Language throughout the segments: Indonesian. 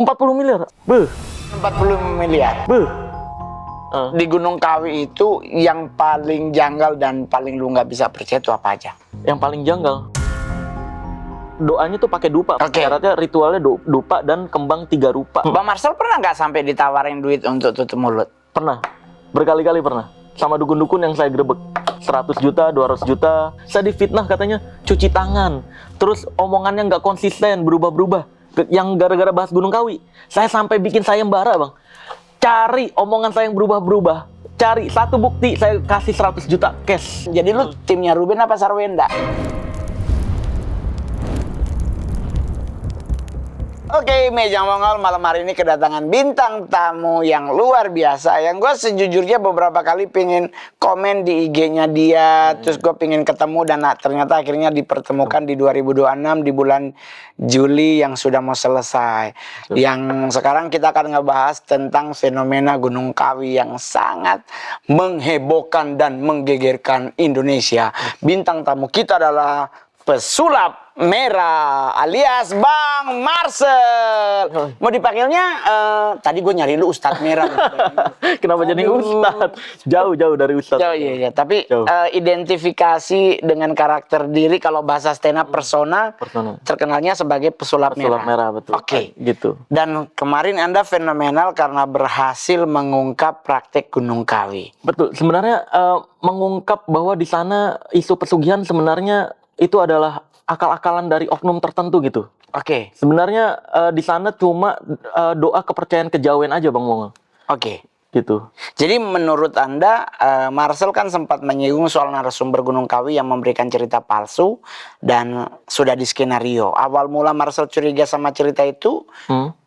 40 miliar. Beuh. 40 miliar. Beuh. Di Gunung Kawi itu yang paling janggal dan paling lu nggak bisa percaya itu apa aja? Yang paling janggal. Doanya tuh pakai dupa. Oke. Syaratnya ritualnya dupa dan kembang 3 rupa. Bang Marcel pernah nggak sampai ditawarin duit untuk tutup mulut? Pernah. Berkali-kali pernah. Sama dukun-dukun yang saya grebek. 100 juta, 200 juta. Saya difitnah katanya cuci tangan. Terus omongannya nggak konsisten, berubah-berubah. Yang gara-gara bahas Gunung Kawi. Saya sampai bikin sayembara, Bang. Cari omongan saya yang berubah-berubah. Cari satu bukti, saya kasih 100 juta cash. Jadi lu timnya Ruben apa Sarwenda? Oke, Meja Mongol malam hari ini kedatangan bintang tamu yang luar biasa. Yang gue sejujurnya beberapa kali pengen komen di IG-nya dia, terus gue pengen ketemu dan ternyata akhirnya dipertemukan di 2026 di bulan Juli yang sudah mau selesai. Yang sekarang kita akan ngebahas tentang fenomena Gunung Kawi yang sangat menghebohkan dan menggegerkan Indonesia. Bintang tamu kita adalah pesulap merah alias Bang Marcel. Mau dipanggilnya tadi gue nyari lu Ustadz Merah. Kenapa jadi Ustadz? Jauh-jauh dari Ustadz. Jauh, iya. Tapi Jauh. identifikasi dengan karakter diri kalau bahasa stand up persona terkenalnya sebagai pesulap Pesulap merah, betul. Oke. Gitu. Dan kemarin Anda fenomenal karena berhasil mengungkap praktek Gunung Kawi. Betul. Sebenarnya mengungkap bahwa di sana isu pesugihan sebenarnya itu adalah akal-akalan dari oknum tertentu gitu. Oke. Sebenarnya di sana cuma doa kepercayaan kejawen aja, Bang Mongol. Oke. Gitu. Jadi menurut Anda, Marcel kan sempat menyinggung soal narasumber Gunung Kawi yang memberikan cerita palsu dan sudah di skenario. Awal mula Marcel curiga sama cerita itu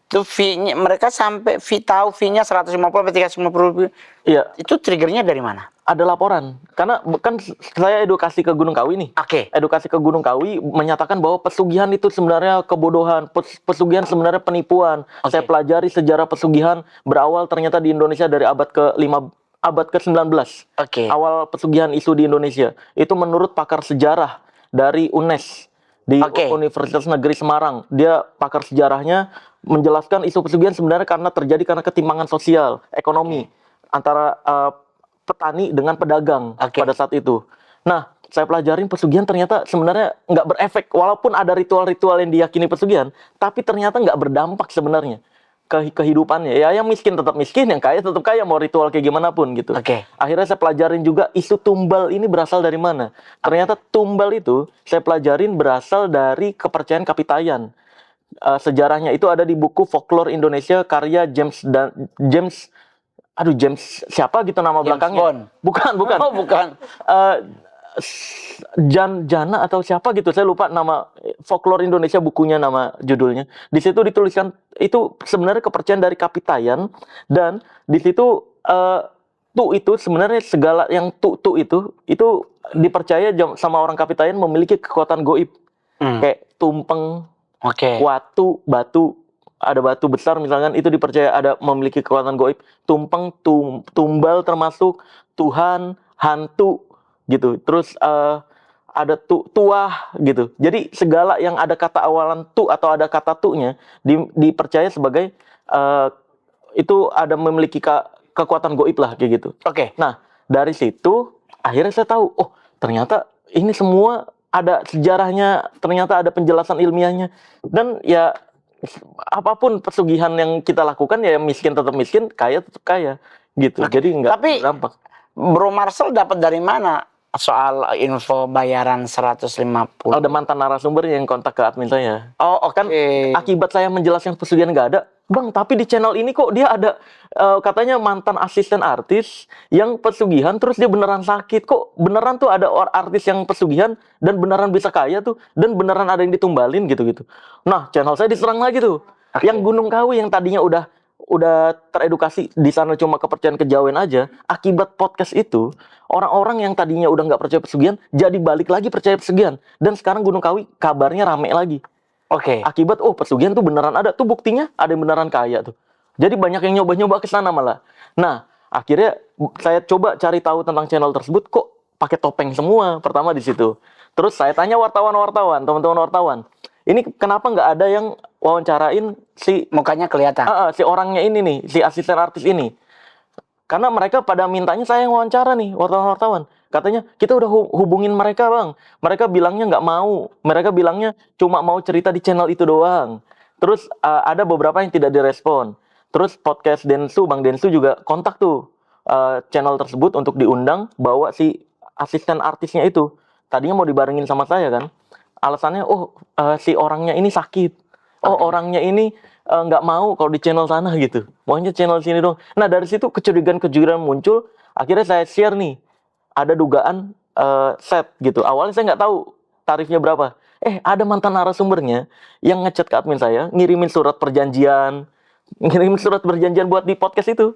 fee-nya, mereka sampai tahu fee-nya 150 sampai 350. Iya. Itu triggernya dari mana? Ada laporan. Karena kan saya edukasi ke Gunung Kawi nih. Oke. Edukasi ke Gunung Kawi menyatakan bahwa pesugihan itu sebenarnya kebodohan. Pesugihan sebenarnya penipuan. Saya pelajari sejarah pesugihan berawal ternyata di Indonesia dari abad ke-19. Oke. Awal pesugihan isu di Indonesia. Itu menurut pakar sejarah dari UNES di Universitas Negeri Semarang. Dia pakar sejarahnya menjelaskan isu pesugihan sebenarnya terjadi karena ketimpangan sosial, ekonomi antara petani dengan pedagang pada saat itu. Nah, saya pelajarin pesugihan ternyata sebenarnya nggak berefek. Walaupun ada ritual-ritual yang diyakini pesugihan, tapi ternyata nggak berdampak sebenarnya ke kehidupannya. Ya, yang miskin tetap miskin, yang kaya tetap kaya, mau ritual kayak gimana pun gitu. Akhirnya saya pelajarin juga isu tumbal ini berasal dari mana. Ternyata tumbal itu saya pelajarin berasal dari kepercayaan Kapitayan. Sejarahnya itu ada di buku Folklore Indonesia karya James siapa gitu nama belakangnya? Bukan. Oh, bukan. Jana atau siapa gitu, saya lupa nama. Folklore Indonesia bukunya, nama judulnya. Di situ dituliskan itu sebenarnya kepercayaan dari Kapitayan, dan di situ itu sebenarnya segala yang itu dipercaya sama orang Kapitayan memiliki kekuatan goib. Kayak tumpeng, batu, ada batu besar misalkan, itu dipercaya ada memiliki kekuatan goib. Tumpeng, tumbal termasuk Tuhan, hantu gitu. Terus ada tuah gitu. Jadi segala yang ada kata awalan tu atau ada kata tu-nya dipercaya sebagai itu ada memiliki kekuatan goib lah kayak gitu. Nah, dari situ akhirnya saya tahu, oh ternyata ini semua ada sejarahnya, ternyata ada penjelasan ilmiahnya. Dan ya apapun pesugihan yang kita lakukan, ya miskin tetap miskin, kaya tetap kaya gitu. Jadi nggak berdampak. Bro Marcel dapat dari mana soal info bayaran 150? Ada mantan narasumber yang kontak ke admin saya. Kan akibat saya menjelaskan pesugihan nggak ada, Bang, tapi di channel ini kok dia ada katanya mantan asisten artis yang pesugihan terus dia beneran sakit. Kok beneran tuh ada artis yang pesugihan dan beneran bisa kaya tuh, dan beneran ada yang ditumbalin gitu-gitu. Nah, channel saya diserang lagi tuh. Yang Gunung Kawi yang tadinya udah teredukasi di sana cuma kepercayaan kejawen aja, akibat podcast itu orang-orang yang tadinya udah nggak percaya pesugihan jadi balik lagi percaya pesugihan, dan sekarang Gunung Kawi kabarnya rame lagi. Akibat pesugihan tuh beneran ada tuh, buktinya ada yang beneran kaya tuh. Jadi banyak yang nyoba-nyoba ke sana malah. Nah, akhirnya saya coba cari tahu tentang channel tersebut, kok pakai topeng semua pertama di situ. Terus saya tanya wartawan-wartawan, teman-teman wartawan, Ini kenapa nggak ada yang wawancarain si Mukanya kelihatan. si orangnya ini nih, si asisten artis ini? Karena mereka pada mintanya saya yang wawancara nih, wartawan-wartawan. Katanya, kita udah hubungin mereka bang. Mereka bilangnya nggak mau. Mereka bilangnya cuma mau cerita di channel itu doang. Terus ada beberapa yang tidak direspon. Terus podcast Densu, Bang Densu juga kontak tuh channel tersebut untuk diundang bawa si asisten artisnya itu. Tadinya mau dibarengin sama saya kan. Alasannya, si orangnya ini sakit. Orangnya ini nggak mau kalau di channel sana gitu. Maunya channel sini dong. Nah dari situ kecurigaan-kecurigaan muncul. Akhirnya saya share nih. Ada dugaan set gitu. Awalnya saya nggak tahu tarifnya berapa. Ada mantan narasumbernya yang ngechat ke admin saya. Ngirimin surat perjanjian. Ngirimin surat perjanjian buat di podcast itu.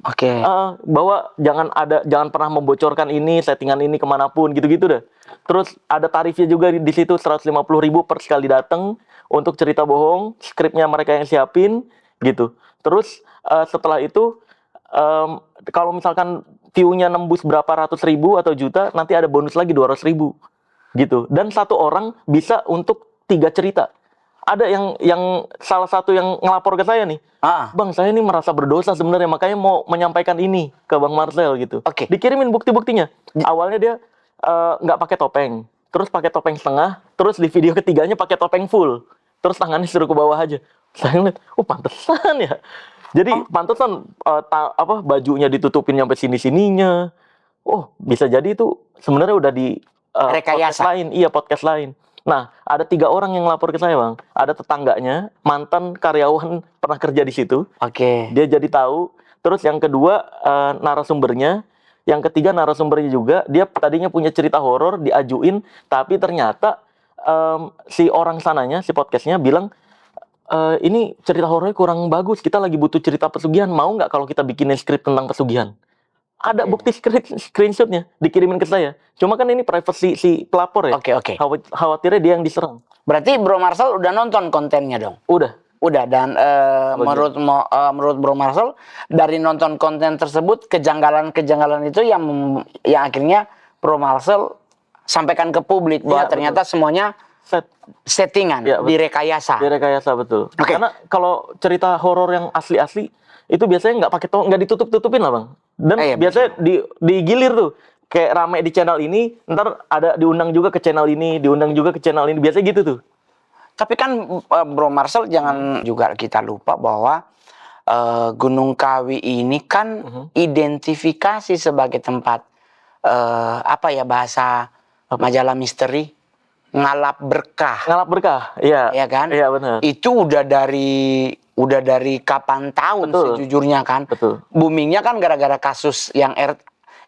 Oke. Bahwa jangan pernah membocorkan ini, settingan ini kemanapun gitu-gitu deh. Terus ada tarifnya juga di situ 150.000 per sekali datang untuk cerita bohong, skripnya mereka yang siapin gitu. Terus setelah itu kalau misalkan view-nya nembus berapa ratus ribu atau juta, nanti ada bonus lagi 200.000 gitu. Dan satu orang bisa untuk 3 cerita. Ada yang salah satu yang ngelapor ke saya nih. Bang, saya ini merasa berdosa sebenarnya, makanya mau menyampaikan ini ke Bang Marcel gitu. Oke. Dikirimin bukti-buktinya. Awalnya dia nggak pakai topeng, terus pakai topeng setengah, terus di video ketiganya pakai topeng full, terus tangannya suruh ke bawah aja. Saya ngeliat, pantesan ya. Jadi pantesan bajunya ditutupin sampai sini-sininya. Bisa jadi itu sebenarnya udah di podcast Rekayasa. lain. Iya, podcast lain. Nah, ada 3 orang yang lapor ke saya, Bang. Ada tetangganya, mantan karyawan pernah kerja di situ. Oke. Dia jadi tahu. Terus yang kedua narasumbernya. Yang ketiga narasumbernya juga. Dia tadinya punya cerita horor, diajuin. Tapi ternyata si orang sananya, si podcastnya bilang, ini cerita horornya kurang bagus. Kita lagi butuh cerita pesugihan. Mau nggak kalau kita bikinin skrip tentang pesugihan? Ada bukti screenshotnya dikirimin ke saya. Cuma kan ini privacy si pelapor ya. Oke. Khawatirnya dia yang diserang. Berarti Bro Marcel udah nonton kontennya dong? Udah. Dan menurut Bro Marcel, dari nonton konten tersebut, kejanggalan-kejanggalan itu yang akhirnya Bro Marcel sampaikan ke publik bahwa ternyata semuanya settingan, direkayasa. Direkayasa, betul. Oke. Karena kalau cerita horor yang asli-asli itu biasanya nggak ditutup-tutupin lah, Bang. Dan biasanya digilir tuh. Kayak rame di channel ini, ntar ada diundang juga ke channel ini, diundang juga ke channel ini. Biasanya gitu tuh. Tapi kan Bro Marcel jangan juga kita lupa bahwa Gunung Kawi ini kan identifikasi sebagai tempat bahasa majalah misteri, ngalap berkah. Ngalap berkah, iya. Ya kan? Iya, benar. Itu udah dari kapan tahun sejujurnya kan. Betul. Boomingnya kan gara-gara kasus yang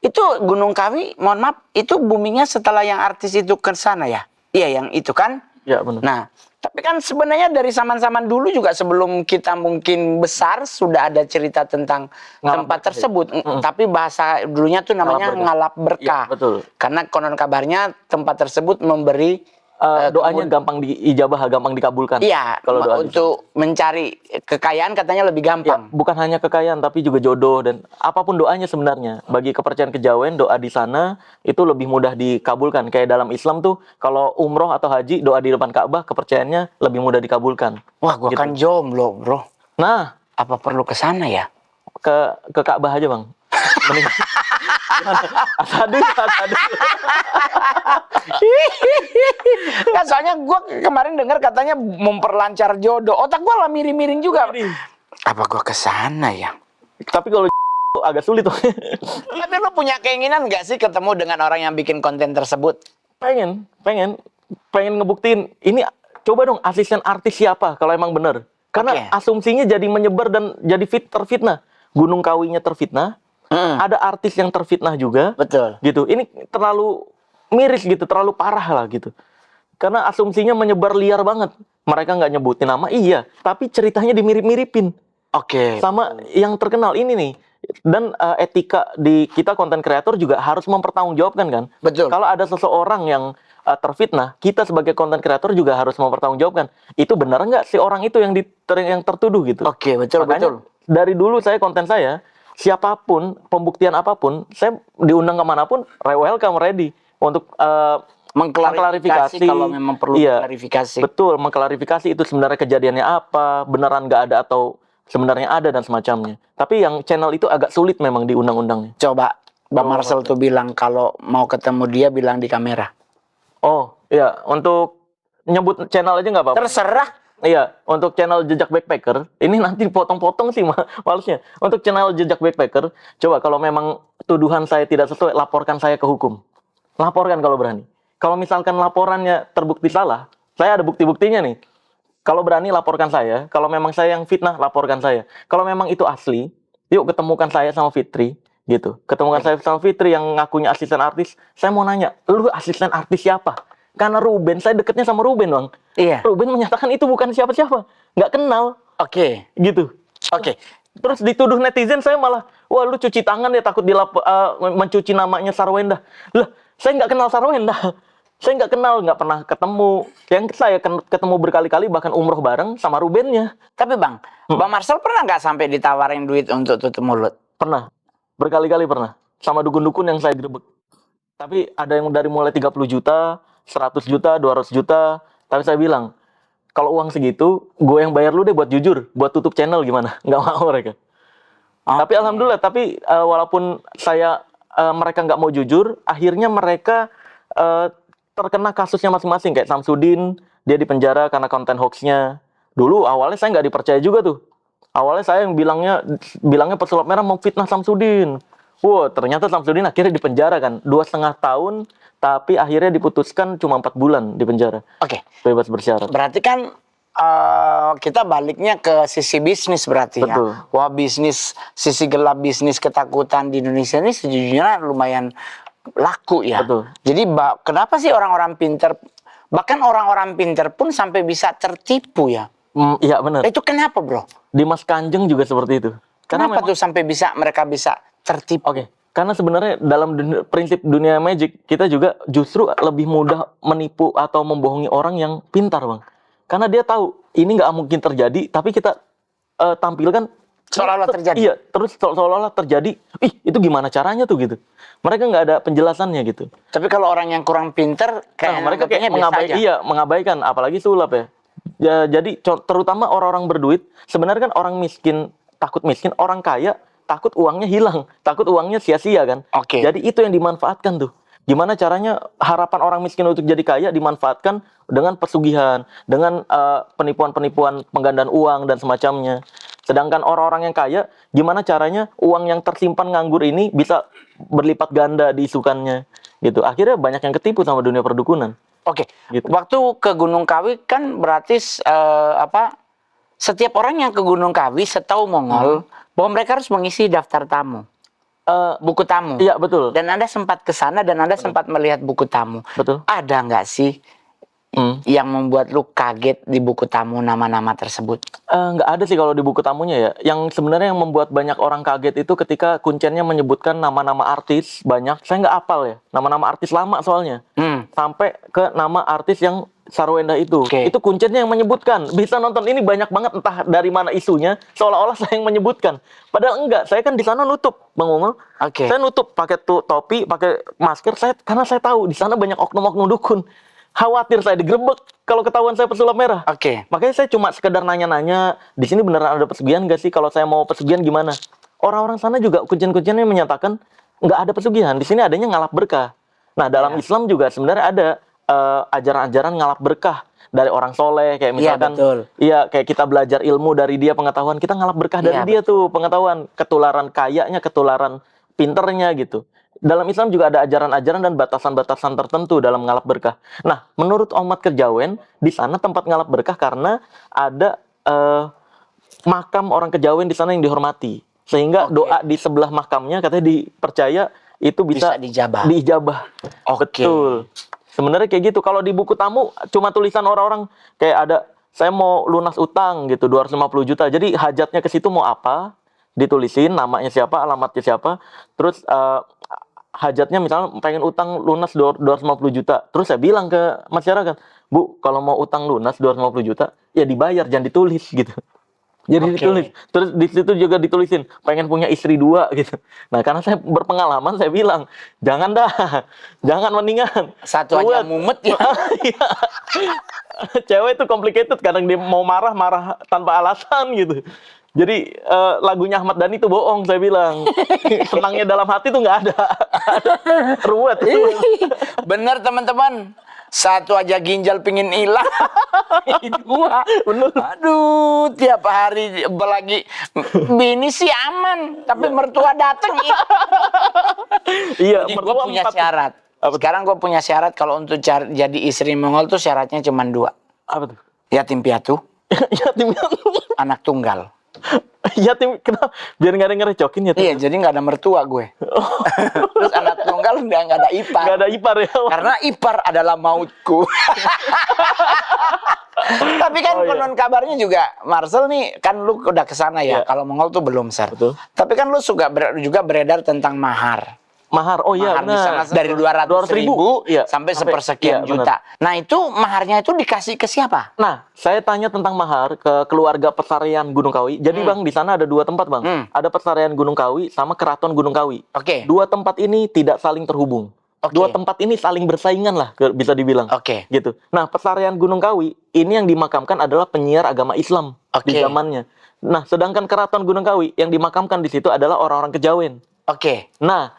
itu Gunung Kawi, mohon maaf, itu boomingnya setelah yang artis itu ke sana ya? Iya, yang itu kan? Iya, benar. Nah, tapi kan sebenarnya dari zaman-zaman dulu juga sebelum kita mungkin besar sudah ada cerita tentang tempat tersebut. Tapi bahasa dulunya tuh namanya ngalap berkah. Ya, betul. Karena konon kabarnya tempat tersebut memberi doanya gampang diijabah, gampang dikabulkan. Iya, kalau doa untuk mencari kekayaan katanya lebih gampang. Bukan hanya kekayaan tapi juga jodoh dan apapun doanya sebenarnya. Bagi kepercayaan kejawen, doa di sana itu lebih mudah dikabulkan. Kayak dalam Islam tuh kalau umroh atau haji, doa di depan Ka'bah kepercayaannya lebih mudah dikabulkan. Wah, gua kan jomblo, Bro. Nah, apa perlu ke sana ya? Ke Ka'bah aja, Bang. Mending Asadu. Kan soalnya gue kemarin dengar katanya memperlancar jodoh. Otak gue lah miring-miring juga. Apa gue kesana ya? Tapi kalau agak sulit tuh. Tapi lo punya keinginan nggak sih ketemu dengan orang yang bikin konten tersebut? Pengen ngebuktiin. Ini coba dong asisten artis siapa kalau emang bener. Karena asumsinya jadi menyebar dan jadi terfitnah. Gunung Kawinya terfitnah. Ada artis yang terfitnah juga. Betul. Gitu. Ini terlalu miris gitu, terlalu parah lah gitu. Karena asumsinya menyebar liar banget. Mereka nggak nyebutin nama, iya. Tapi ceritanya dimirip-miripin. Oke. Sama yang terkenal ini nih. Dan etika di kita konten kreator juga harus mempertanggungjawabkan kan. Betul. Kalau ada seseorang yang terfitnah, kita sebagai konten kreator juga harus mempertanggungjawabkan. Itu benar nggak si orang itu yang tertuduh gitu. Oke, betul. Makanya, betul. Dari dulu konten saya, siapapun, pembuktian apapun, saya diundang kemanapun, welcome, ready untuk Mengklarifikasi kalau memang perlu Iya, klarifikasi. betul, mengklarifikasi itu sebenarnya kejadiannya apa, beneran nggak ada atau sebenarnya ada dan semacamnya. Tapi yang channel itu agak sulit memang di undang-undangnya. Coba Bang Marcel tuh bilang kalau mau ketemu dia bilang di kamera. Oh, iya, untuk nyebut channel aja nggak apa-apa. Terserah. Iya, untuk channel Jejak Backpacker, ini nanti potong-potong sih malesnya. Untuk channel Jejak Backpacker, coba kalau memang tuduhan saya tidak sesuai, laporkan saya ke hukum. Laporkan kalau berani. Kalau misalkan laporannya terbukti salah, saya ada bukti-buktinya nih. Kalau berani laporkan saya, kalau memang saya yang fitnah, laporkan saya. Kalau memang itu asli, yuk ketemukan saya sama Fitri, gitu. Ketemukan saya sama Fitri yang ngakunya asisten artis, saya mau nanya, lu asisten artis siapa? Karena Ruben, saya deketnya sama Ruben, Bang. Iya. Ruben menyatakan itu bukan siapa-siapa. Nggak kenal. Oke. Gitu. Oke. Terus dituduh netizen, saya malah, wah lu cuci tangan ya takut mencuci namanya Sarwenda. Lah, saya nggak kenal Sarwenda. Saya nggak kenal, nggak pernah ketemu. Yang saya ketemu berkali-kali, bahkan umroh bareng sama Rubennya. Tapi Bang, Bang Marcel pernah nggak sampai ditawarin duit untuk tutup mulut? Pernah. Berkali-kali pernah. Sama dukun-dukun yang saya grebek. Tapi ada yang dari mulai 30 juta, 100 juta, 200 juta. Tapi saya bilang, kalau uang segitu, gue yang bayar lu deh buat jujur. Buat tutup channel gimana? Nggak mau mereka. Tapi alhamdulillah, walaupun mereka nggak mau jujur, akhirnya mereka terkena kasusnya masing-masing. Kayak Samsudin, dia dipenjara karena konten hoaxnya. Dulu awalnya saya nggak dipercaya juga tuh. Awalnya saya yang bilangnya pesulap merah memfitnah Samsudin. Wow, ternyata Samsudin akhirnya dipenjara kan. 2,5 tahun, tapi akhirnya diputuskan cuma 4 bulan di penjara. Oke. Bebas bersyarat. Berarti kan kita baliknya ke sisi bisnis berarti. Betul. Ya. Wah, bisnis, sisi gelap bisnis ketakutan di Indonesia ini sejujurnya lumayan laku ya. Betul. Jadi kenapa sih orang-orang pinter, bahkan orang-orang pinter pun sampai bisa tertipu ya? Iya benar. Itu kenapa, bro? Dimas Kanjeng juga seperti itu. Kenapa tuh sampai mereka bisa tertipu? Oke. Karena sebenarnya dalam prinsip dunia magic, kita juga justru lebih mudah menipu atau membohongi orang yang pintar, Bang. Karena dia tahu ini nggak mungkin terjadi, tapi kita tampilkan Seolah-olah terjadi. Iya, terus seolah-olah terjadi. Ih, itu gimana caranya tuh gitu. Mereka nggak ada penjelasannya gitu. Tapi kalau orang yang kurang pinter, mereka kayak biasa aja. mengabaikan, apalagi sulap ya. Jadi terutama orang-orang berduit, sebenarnya kan orang miskin takut miskin, orang kaya takut uangnya hilang, takut uangnya sia-sia kan. Oke. Jadi itu yang dimanfaatkan tuh. Gimana caranya harapan orang miskin untuk jadi kaya dimanfaatkan dengan pesugihan, dengan penipuan-penipuan penggandaan uang dan semacamnya. Sedangkan orang-orang yang kaya, gimana caranya uang yang tersimpan nganggur ini bisa berlipat ganda diisukannya gitu. Akhirnya banyak yang ketipu sama dunia perdukunan. Oke. Gitu. Waktu ke Gunung Kawi kan berarti setiap orang yang ke Gunung Kawi setahu Mongol bahwa mereka harus mengisi daftar tamu. Buku tamu. Iya, betul. Dan Anda sempat ke sana dan Anda sempat melihat buku tamu. Betul. Ada nggak sih yang membuat lu kaget di buku tamu nama-nama tersebut? Nggak ada sih kalau di buku tamunya ya. Yang sebenarnya yang membuat banyak orang kaget itu ketika kuncennya menyebutkan nama-nama artis banyak. Saya nggak hafal ya. Nama-nama artis lama soalnya. Sampai ke nama artis yang Sarwenda itu. Oke. Itu kuncennya yang menyebutkan. Bisa nonton ini banyak banget entah dari mana isunya. Seolah-olah saya yang menyebutkan. Padahal enggak. Saya kan di sana nutup, Bang Umul. Oke. Saya nutup pakai topi, pakai masker. Karena saya tahu di sana banyak oknum-oknum dukun. Khawatir saya digerebek kalau ketahuan saya pesulap merah. Oke. Makanya saya cuma sekedar nanya-nanya, di sini beneran ada pesugihan nggak sih? Kalau saya mau pesugihan gimana? Orang-orang sana juga kuncian-kunciannya menyatakan nggak ada pesugihan. Di sini adanya ngalap berkah. Nah, dalam Islam juga sebenarnya ada ajaran-ajaran ngalap berkah dari orang soleh. Kayak misalkan, iya kayak kita belajar ilmu dari dia, pengetahuan. Kita ngalap berkah dari dia tuh, pengetahuan. Ketularan kayanya, ketularan pinternya gitu. Dalam Islam juga ada ajaran-ajaran dan batasan-batasan tertentu dalam ngalap berkah. Nah, menurut umat Kejawen, di sana tempat ngalap berkah karena ada makam orang Kejawen di sana yang dihormati. Sehingga doa di sebelah makamnya katanya dipercaya itu bisa diijabah. Betul. Sebenarnya kayak gitu. Kalau di buku tamu cuma tulisan orang-orang kayak ada saya mau lunas utang gitu 250 juta. Jadi hajatnya ke situ mau apa? Ditulisin namanya siapa, alamatnya siapa. Terus hajatnya misalnya pengen utang lunas 250 juta. Terus saya bilang ke masyarakat, Bu, kalau mau utang lunas 250 juta, ya dibayar, jangan ditulis gitu. Jadi Oke. ditulis, terus di situ juga ditulisin pengen punya istri 2 gitu. Nah karena saya berpengalaman, saya bilang jangan dah, jangan mendingan. Satu aja Ruwet. mumet ya. Iya. Cewek itu complicated, kadang dia mau marah tanpa alasan gitu. Jadi lagunya Ahmad Dhani itu bohong, saya bilang. Senangnya dalam hati tuh nggak ada. Ruwet. Bener teman-teman. Satu aja ginjal pingin hilang. Dua. Bener. Aduh, tiap hari apalagi bini sih aman, tapi mertua datang. Iya, Jadi gue mertua punya 4. syarat. Apa tuh? Sekarang gue punya syarat kalau untuk jadi istri Mongol tuh syaratnya cuma 2. Apa tuh? Yatim piatu, Yatim. anak tunggal. Yatim, kenapa? Biar nggak ada ngerecokin ya. Iya, jadi nggak ada mertua gue. Terus anak tunggal nggak ada ipar. Nggak ada ipar ya. Karena ipar adalah mautku. Tapi kan Oh, iya. konon kabarnya juga Marcel nih, kan lu udah kesana ya. Iya. Kalau Mongol tuh belum, Sir. Betul. Tapi kan lu juga beredar tentang mahar. Mahar, oh iya Mahar di sana benar. dari 200.000 Iya, sampai iya, sepersekian benar. juta. Nah itu maharnya itu dikasih ke siapa? Nah, saya tanya tentang mahar ke keluarga Pesarian Gunung Kawi. Jadi Bang, di sana ada 2 tempat Bang. Ada Pesarian Gunung Kawi sama Keraton Gunung Kawi. Oke. 2 tempat ini tidak saling terhubung. Oke. 2 tempat ini saling bersaingan lah, bisa dibilang. Oke. Gitu. Nah, Pesarian Gunung Kawi ini yang dimakamkan adalah penyiar agama Islam di Oke. zamannya. Nah, sedangkan Keraton Gunung Kawi yang dimakamkan di situ adalah orang-orang Kejawen. Oke. Nah,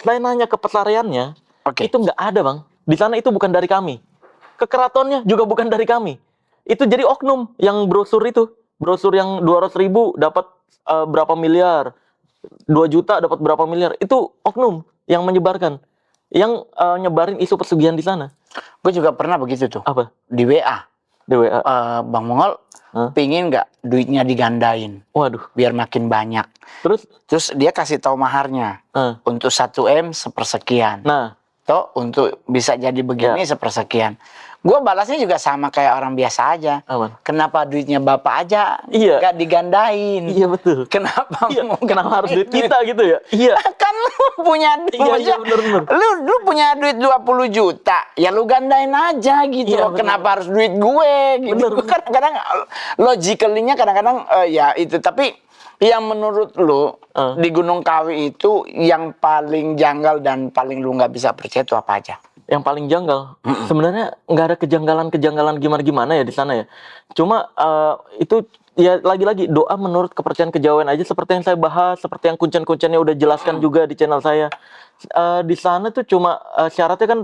saya nanya ke pesariannya, Oke. itu nggak ada Bang. Di sana itu bukan dari kami. Ke keratonnya juga bukan dari kami. Itu jadi oknum yang brosur itu. Brosur yang 200.000 dapat berapa miliar. 2 juta dapat berapa miliar. Itu oknum yang menyebarkan. Yang nyebarin isu pesugihan di sana. Gue juga pernah begitu tuh. Apa? Di WA. DWA. Bang Mongol, pingin nggak duitnya digandain Waduh. biar makin banyak. Terus, Dia kasih tahu maharnya. Untuk 1M sepersekian. nah, Toh untuk bisa jadi begini sepersekian. Gue balasnya juga sama kayak orang biasa aja. aman. Kenapa duitnya bapak aja Iya. nggak digandain? Iya betul. Kenapa Iya, mau kenapa harus duit gandain? kita gitu ya? Iya. Kan lu punya duit, Iya, bener-bener. lu punya duit 20 juta, ya lu gandain aja gitu Iya, loh. bener. Kenapa harus duit gue gitu? Bener. Kadang-kadang logically-nya kadang-kadang ya itu. Tapi yang menurut lu di Gunung Kawi itu yang paling janggal dan paling lu nggak bisa percaya itu apa aja? Yang paling janggal, sebenarnya nggak ada kejanggalan-kejanggalan gimana-gimana ya di sana ya. Cuma itu ya lagi-lagi doa menurut kepercayaan kejawen aja, seperti yang saya bahas, seperti yang kuncen-kuncennya udah jelaskan juga di channel saya. Di sana tuh cuma syaratnya kan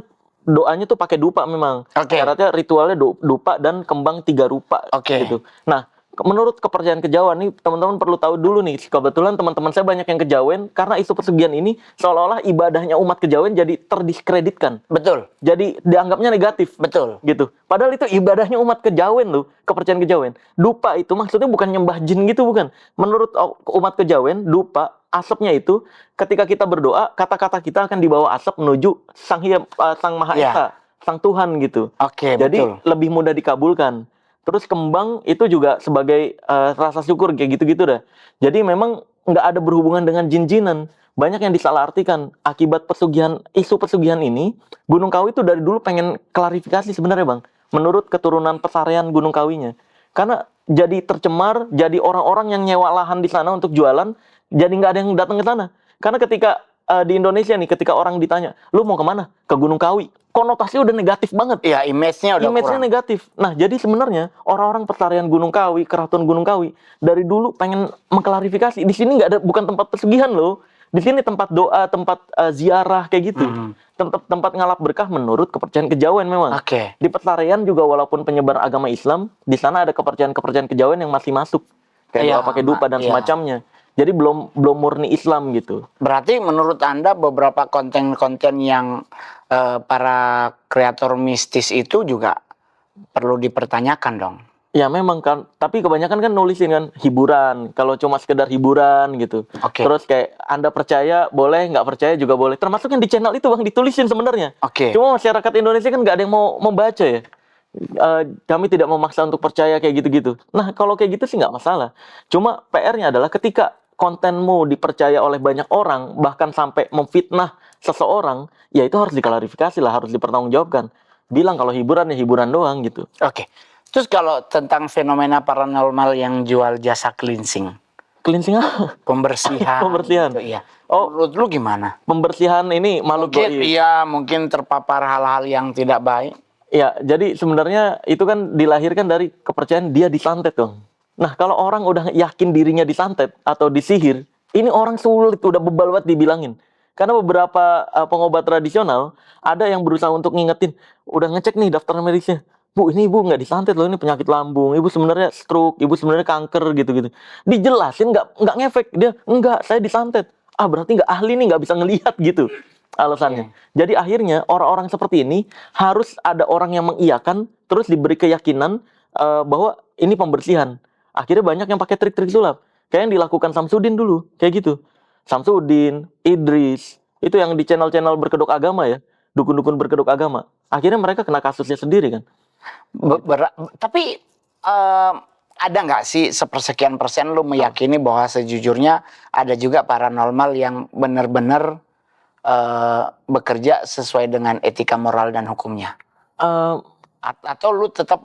doanya tuh pakai dupa memang. Oke. Syaratnya ritualnya dupa dan kembang 3 rupa Oke. gitu. Nah, menurut kepercayaan kejawen nih, teman-teman perlu tahu dulu nih. Kebetulan teman-teman saya banyak yang kejawen karena isu pesugihan ini seolah-olah ibadahnya umat kejawen jadi terdiskreditkan. Betul, Jadi dianggapnya negatif betul. gitu. Padahal itu ibadahnya umat kejawen loh, kepercayaan kejawen. Dupa itu maksudnya bukan nyembah jin gitu, bukan. Menurut umat kejawen, dupa asapnya itu ketika kita berdoa, kata-kata kita akan dibawa asap menuju Sang Maha Iya. Esa, Sang Tuhan gitu. Oke, Jadi betul. lebih mudah dikabulkan. Terus kembang itu juga sebagai rasa syukur kayak gitu-gitu dah. Jadi memang nggak ada berhubungan dengan jin-jinan. Banyak yang disalahartikan akibat isu pesugihan ini. Gunung Kawi itu dari dulu pengen klarifikasi sebenarnya Bang. Menurut keturunan pesarian Gunung Kawinya. Karena jadi tercemar, jadi orang-orang yang nyewa lahan di sana untuk jualan, jadi nggak ada yang datang ke sana. Karena ketika di Indonesia nih, ketika orang ditanya, lu mau kemana? Ke Gunung Kawi. Konotasinya udah negatif banget. Iya, image-nya udah Image-nya kurang. negatif. Nah, jadi sebenarnya orang-orang pesarian Gunung Kawi, Keraton Gunung Kawi, dari dulu pengen mengklarifikasi. Di sini nggak ada, bukan tempat pesugihan loh. Di sini tempat doa, tempat ziarah kayak gitu. Tempat ngalap berkah menurut kepercayaan kejawen memang. Oke. Di pesarian juga walaupun penyebar agama Islam, di sana ada kepercayaan kejawen yang masih masuk. Kayak Iya, doa pakai dupa dan iya. semacamnya. Jadi belum murni Islam gitu. Berarti menurut Anda beberapa konten-konten yang para kreator mistis itu juga perlu dipertanyakan dong? Ya memang kan, tapi kebanyakan kan nulisin kan hiburan. Kalau cuma sekedar hiburan gitu. Oke. Terus kayak Anda percaya boleh, nggak percaya juga boleh. Termasuk yang di channel itu Bang ditulisin sebenarnya. Oke. Cuma masyarakat Indonesia kan nggak ada yang mau membaca ya. Kami tidak memaksa untuk percaya kayak gitu-gitu. Nah kalau kayak gitu sih nggak masalah. Cuma PR-nya adalah ketika kontenmu dipercaya oleh banyak orang, bahkan sampai memfitnah seseorang, ya itu harus diklarifikasi lah, harus dipertanggungjawabkan. Bilang kalau hiburan ya hiburan doang gitu. Oke. Terus kalau tentang fenomena paranormal yang jual jasa cleansing, Cleansing apa? pembersihan, Pembersihan. gitu, iya. Oh. Menurut lu gimana? Pembersihan ini makhluk Mungkin goib. iya, mungkin terpapar hal-hal yang tidak baik. Ya, jadi sebenarnya itu kan dilahirkan dari kepercayaan dia disantet dong. Nah, kalau orang udah yakin dirinya disantet atau disihir, ini orang sulit, udah bebal banget dibilangin. Karena beberapa pengobat tradisional ada yang berusaha untuk ngingetin, udah ngecek nih daftar medisnya. Bu, ini ibu nggak disantet loh, ini penyakit lambung. Ibu sebenarnya stroke, ibu sebenarnya kanker gitu-gitu. Dijelasin nggak ngefek, dia enggak, saya disantet. Ah, berarti nggak ahli nih, nggak bisa ngelihat gitu alasannya. Jadi akhirnya orang-orang seperti ini harus ada orang yang mengiyakan, terus diberi keyakinan bahwa ini pembersihan. Akhirnya banyak yang pakai trik-trik sulap. Kayak yang dilakukan Samsudin dulu, kayak gitu. Samsudin, Idris, itu yang di channel-channel berkedok agama ya, dukun-dukun berkedok agama. Akhirnya mereka kena kasusnya sendiri kan. Tapi ada nggak sih sepersekian persen lu meyakini bahwa sejujurnya ada juga paranormal yang benar-benar bekerja sesuai dengan etika moral dan hukumnya? Eh, Atau lu tetap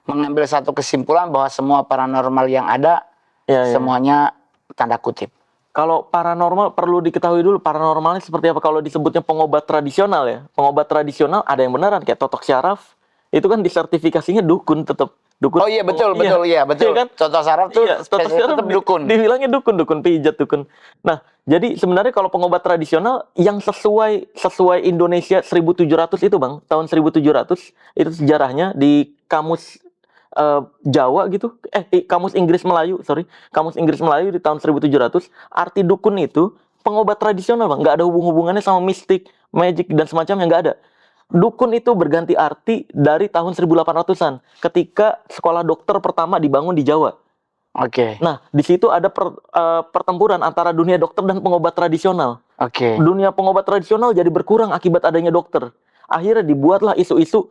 mengambil satu kesimpulan bahwa semua paranormal yang ada ya, ya. semuanya tanda kutip? Kalau paranormal perlu diketahui dulu paranormalnya seperti apa. Kalau disebutnya pengobat tradisional ya, pengobat tradisional ada yang beneran kayak Totok Syaraf, itu kan disertifikasinya dukun tetap. Dukun. Oh iya betul betul. Iya kan? Toto Saraf tuh Totok Syaraf tetap dukun. Dibilangnya dukun pijat dukun. Nah, jadi sebenarnya kalau pengobat tradisional yang sesuai Indonesia 1700 itu Bang, tahun 1700 itu sejarahnya di kamus Jawa gitu, kamus Inggris Melayu, kamus Inggris Melayu di tahun 1700, arti dukun itu pengobat tradisional Bang, nggak ada hubungannya sama mistik, magic dan semacamnya, nggak ada. Dukun itu berganti arti dari tahun 1800-an ketika sekolah dokter pertama dibangun di Jawa. Oke. Nah, di situ ada pertempuran antara dunia dokter dan pengobat tradisional. Oke. Dunia pengobat tradisional jadi berkurang akibat adanya dokter. Akhirnya dibuatlah isu-isu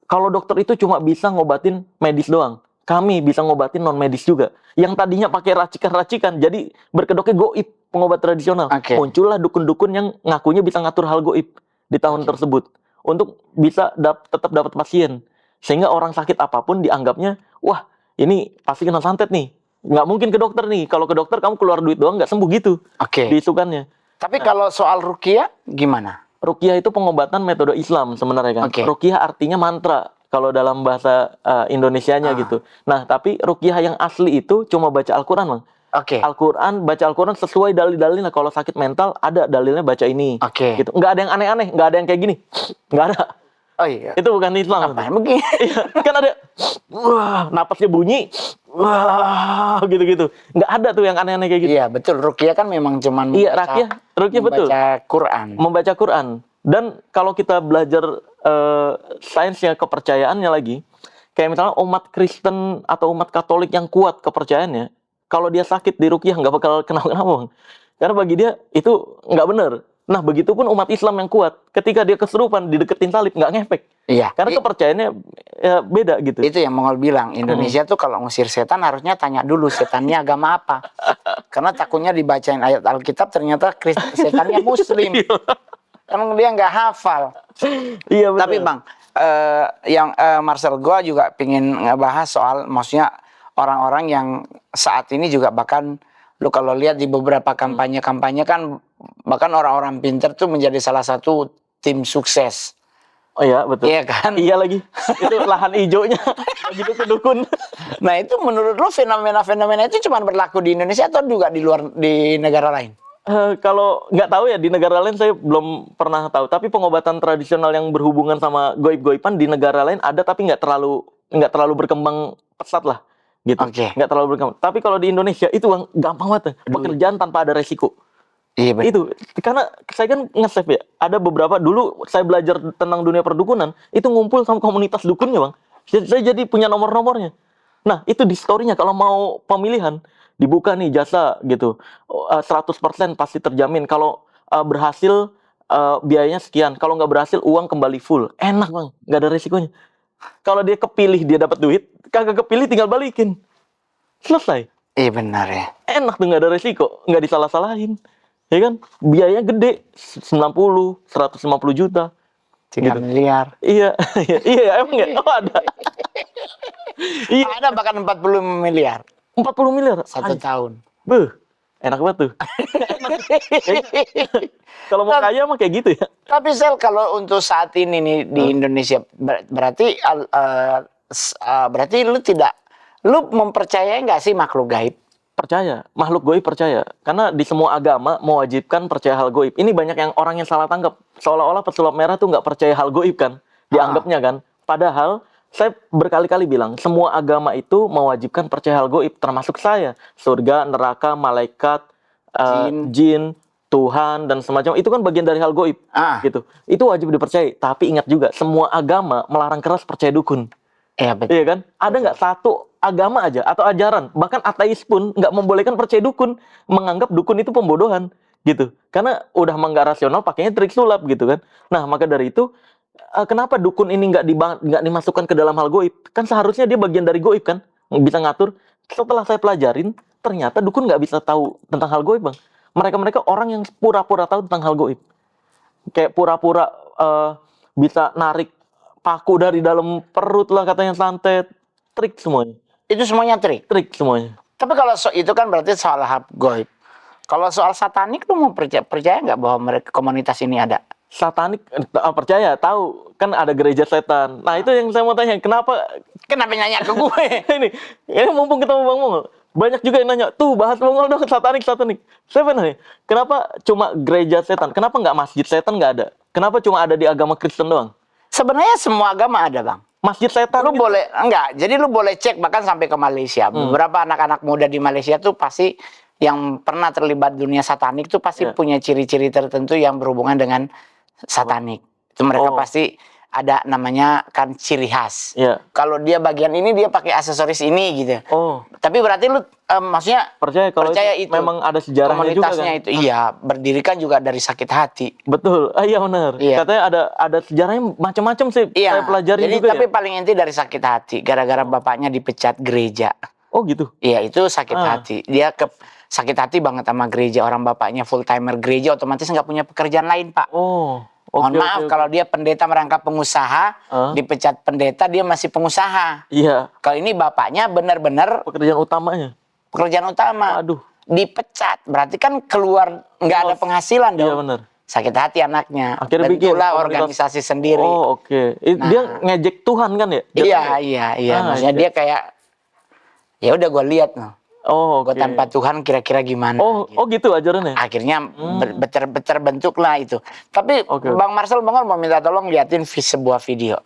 kalau dokter itu cuma bisa ngobatin medis doang. Kami bisa ngobatin non medis juga. Yang tadinya pakai racikan-racikan jadi berkedoknya goib pengobat tradisional. Oke. Muncullah dukun-dukun yang ngakunya bisa ngatur hal goib di tahun tersebut untuk bisa tetap dapat pasien. Sehingga orang sakit apapun dianggapnya, wah ini pasti kena santet nih. Nggak mungkin ke dokter nih. Kalau ke dokter kamu keluar duit doang nggak sembuh gitu. Oke. Diisukannya. Tapi kalau soal ruqyah gimana? Ruqyah itu pengobatan metode Islam sebenarnya kan. Oke. Ruqyah artinya mantra kalau dalam bahasa Indonesianya gitu. Nah, tapi ruqyah yang asli itu cuma baca Al-Qur'an, Bang. Oke. Baca Al-Qur'an sesuai dalil-dalilnya. Kalau sakit mental ada dalilnya baca ini. Oke. Gitu. Nggak ada yang aneh-aneh, nggak ada yang kayak gini. Nggak ada. Oh iya. Itu bukan Islam. Apa begini? Iya, kan ada wah, napasnya bunyi. Wah, gitu-gitu. Nggak ada tuh yang aneh-aneh kayak gitu. Iya, betul. Ruqyah kan memang cuman Iya, ruqyah betul. Membaca Quran. Membaca Quran. Dan kalau kita belajar sainsnya kepercayaannya lagi, kayak misalnya umat Kristen atau umat Katolik yang kuat kepercayaannya, kalau dia sakit di ruqyah nggak bakal kenapa-kenapa, Bang. Karena bagi dia itu nggak benar. Nah, begitupun umat Islam yang kuat, ketika dia kesurupan dideketin salib nggak ngefek. Iya. Karena kepercayaannya beda gitu. Itu yang Mongol bilang, Indonesia tuh kalau ngusir setan harusnya tanya dulu setannya agama apa. Karena takutnya dibacain ayat Alkitab ternyata setannya Muslim. Kan dia nggak hafal. Iya betul. Tapi Bang, Marcel, gua juga pingin ngebahas soal maksudnya orang-orang yang saat ini juga bahkan lu kalau lihat di beberapa kampanye-kampanye kan bahkan orang-orang pinter tuh menjadi salah satu tim sukses. Oh iya betul. Iya kan? Iya lagi. Itu lahan hijaunya begitu ke dukun. Nah itu menurut lu fenomena-fenomena itu cuma berlaku di Indonesia atau juga di negara lain? Kalau nggak tahu ya di negara lain saya belum pernah tahu. Tapi pengobatan tradisional yang berhubungan sama goib-goiban di negara lain ada tapi nggak terlalu berkembang pesat lah. Gitu. Oke. Nggak terlalu berkembang. Tapi kalau di Indonesia itu gampang banget. Pekerjaan tanpa ada resiko. Iya betul. Itu karena saya kan nge-save ya. Ada beberapa dulu saya belajar tentang dunia perdukunan itu ngumpul sama komunitas dukunnya, Bang. Saya jadi punya nomor-nomornya. Nah, itu di story-nya kalau mau pemilihan dibuka nih jasa gitu. 100% pasti terjamin kalau berhasil biayanya sekian. Kalau nggak berhasil uang kembali full. Enak, Bang. Nggak ada resikonya. Kalau dia kepilih dia dapat duit, kagak kepilih tinggal balikin. Selesai. Iya benar ya. Enak tuh nggak ada resiko, nggak disalah-salahin. Ya kan? Biayanya gede, 90, 150 juta. 3 Gitu. miliar. Iya, iya emang ya. Oh ada. Iya, Ada bahkan 40 miliar 40 miliar. 1 tahun. Beuh, enak banget tuh. Kalau mau kaya mah kayak gitu ya. Tapi Sel, kalau untuk saat ini nih di Indonesia berarti berarti lu mempercayai nggak sih makhluk gaib? Percaya, makhluk goib percaya. Karena di semua agama mewajibkan percaya hal goib. Ini banyak yang orang yang salah tangkap. Seolah-olah pesulap merah tuh nggak percaya hal goib kan. Dianggapnya kan. Padahal saya berkali-kali bilang, semua agama itu mewajibkan percaya hal goib. Termasuk saya. Surga, neraka, malaikat, jin, Tuhan, dan semacam. Itu kan bagian dari hal goib. Gitu. Itu wajib dipercayai. Tapi ingat juga, semua agama melarang keras percaya dukun. Iya betul. Iya kan? Ada nggak satu agama aja atau ajaran, bahkan ateis pun nggak membolehkan percaya dukun, menganggap dukun itu pembodohan gitu. Karena udah nggak rasional, pakainya trik sulap gitu kan. Nah maka dari itu, kenapa dukun ini nggak dimasukkan ke dalam hal goib? Kan seharusnya dia bagian dari goib kan, bisa ngatur. Setelah saya pelajarin, ternyata dukun nggak bisa tahu tentang hal goib bang. Mereka orang yang pura-pura tahu tentang hal goib, kayak pura-pura bisa narik paku dari dalam perut lah katanya, santet, trik semuanya. Itu semuanya trik. Trik semuanya. Tapi kalau itu kan berarti soal hal goib. Kalau soal satanik lu mau percaya nggak bahwa mereka komunitas ini ada? Satanik percaya, tahu kan ada gereja setan. Nah itu yang saya mau tanya, kenapa nanya ke gue? ini mumpung ketemu Bang Mongol, banyak juga yang nanya, tuh bahas Mongol dong, satanik. Saya nanya, kenapa cuma gereja setan? Kenapa nggak masjid setan nggak ada? Kenapa cuma ada di agama Kristen doang? Sebenarnya semua agama ada bang. Masjid setan lu gitu. Boleh enggak, jadi lu boleh cek bahkan sampai ke Malaysia. Beberapa anak-anak muda di Malaysia tuh pasti yang pernah terlibat dunia satanik tuh pasti punya ciri-ciri tertentu yang berhubungan dengan satanik. Itu mereka pasti ada namanya kan ciri khas. Kalau dia bagian ini dia pakai aksesoris ini gitu. Tapi berarti lu maksudnya percaya itu memang ada sejarahnya juga kan? Itu iya, berdirikan juga dari sakit hati. Betul. Iya benar. Katanya ada sejarahnya macam-macam sih. Saya pelajari jadi, juga. Tapi paling inti dari sakit hati gara-gara bapaknya dipecat gereja. Oh gitu. Iya, itu sakit hati. Dia sakit hati banget sama gereja. Orang bapaknya full timer gereja, otomatis nggak punya pekerjaan lain, Pak. Mohon maaf kalau dia pendeta merangkap pengusaha, dipecat pendeta dia masih pengusaha. Iya. Kalau ini bapaknya benar-benar pekerjaan utamanya. Pekerjaan utama. Aduh. Dipecat, berarti kan keluar nggak ada penghasilan dong. Iya benar. Sakit hati anaknya. Akhirnya bentuklah organisasi sendiri. Oh oke. Dia ngejek Tuhan kan ya? Iya. Maksudnya dia kayak, ya udah gue lihat noh. Gue tanpa Tuhan kira-kira gimana? Gitu ajarannya. Akhirnya terbentuklah itu. Tapi Bang Marcel Mongol mau minta tolong liatin sebuah video.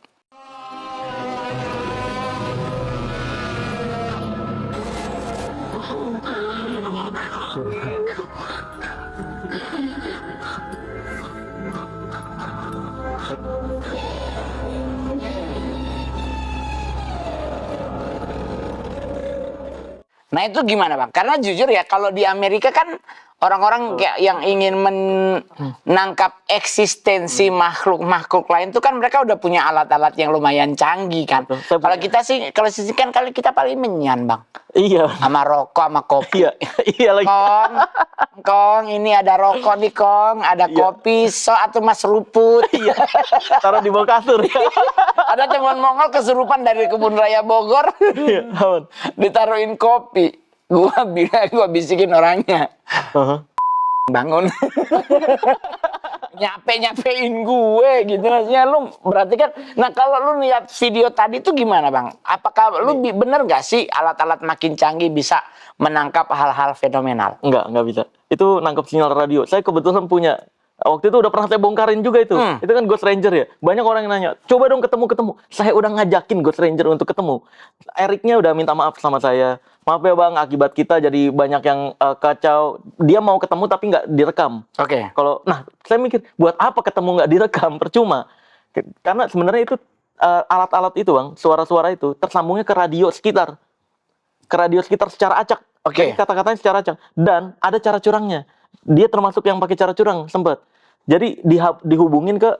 Nah itu gimana bang? Karena jujur ya kalau di Amerika kan orang-orang yang ingin menangkap eksistensi makhluk-makhluk lain itu kan mereka udah punya alat-alat yang lumayan canggih kan. Kalau kita sih, kalau kita paling menyan bang. Iya. Sama rokok, sama kopi. Iya lagi. Kong, ini ada rokok nih Kong, ada kopi, atau mas seruput. Iya. Taruh di bawah kasur. Ada teman Mongol kesurupan dari Kebun Raya Bogor. Ditaruhin kopi. Gua bisikin orangnya. Bangun. Nyapein gue gitu maksudnya lu berarti kan. Nah kalau lu lihat video tadi itu gimana bang? Apakah lu bener gak sih alat-alat makin canggih bisa menangkap hal-hal fenomenal? Enggak bisa. Itu nangkap sinyal radio. Saya kebetulan punya. Waktu itu udah pernah saya bongkarin juga itu. Itu kan Ghost Ranger ya. Banyak orang yang nanya, coba dong ketemu. Saya udah ngajakin Ghost Ranger untuk ketemu. Eriknya udah minta maaf sama saya. Maaf ya bang, akibat kita jadi banyak yang kacau. Dia mau ketemu tapi nggak direkam. Nah, saya mikir, buat apa ketemu nggak direkam? Percuma. Karena sebenarnya itu alat-alat itu bang, suara-suara itu tersambungnya ke radio sekitar. Ke radio sekitar secara acak. Jadi kata-katanya secara acak. Dan ada cara curangnya. Dia termasuk yang pakai cara curang sempat. Jadi dihubungin ke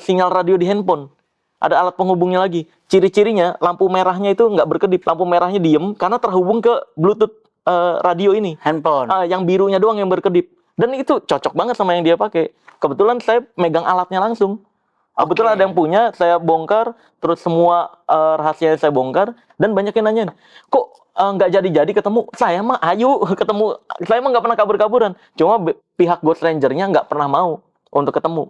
sinyal radio di handphone. Ada alat penghubungnya lagi. Ciri-cirinya lampu merahnya itu nggak berkedip, lampu merahnya diem karena terhubung ke Bluetooth radio ini. Handphone. Yang birunya doang yang berkedip. Dan itu cocok banget sama yang dia pakai. Kebetulan saya megang alatnya langsung. Kebetulan ada yang punya, saya bongkar, terus semua rahasianya saya bongkar, dan banyak yang nanyain, kok nggak jadi-jadi ketemu? Saya mah ayo ketemu, saya mah nggak pernah kabur-kaburan. Cuma pihak Ghost Ranger-nya nggak pernah mau untuk ketemu,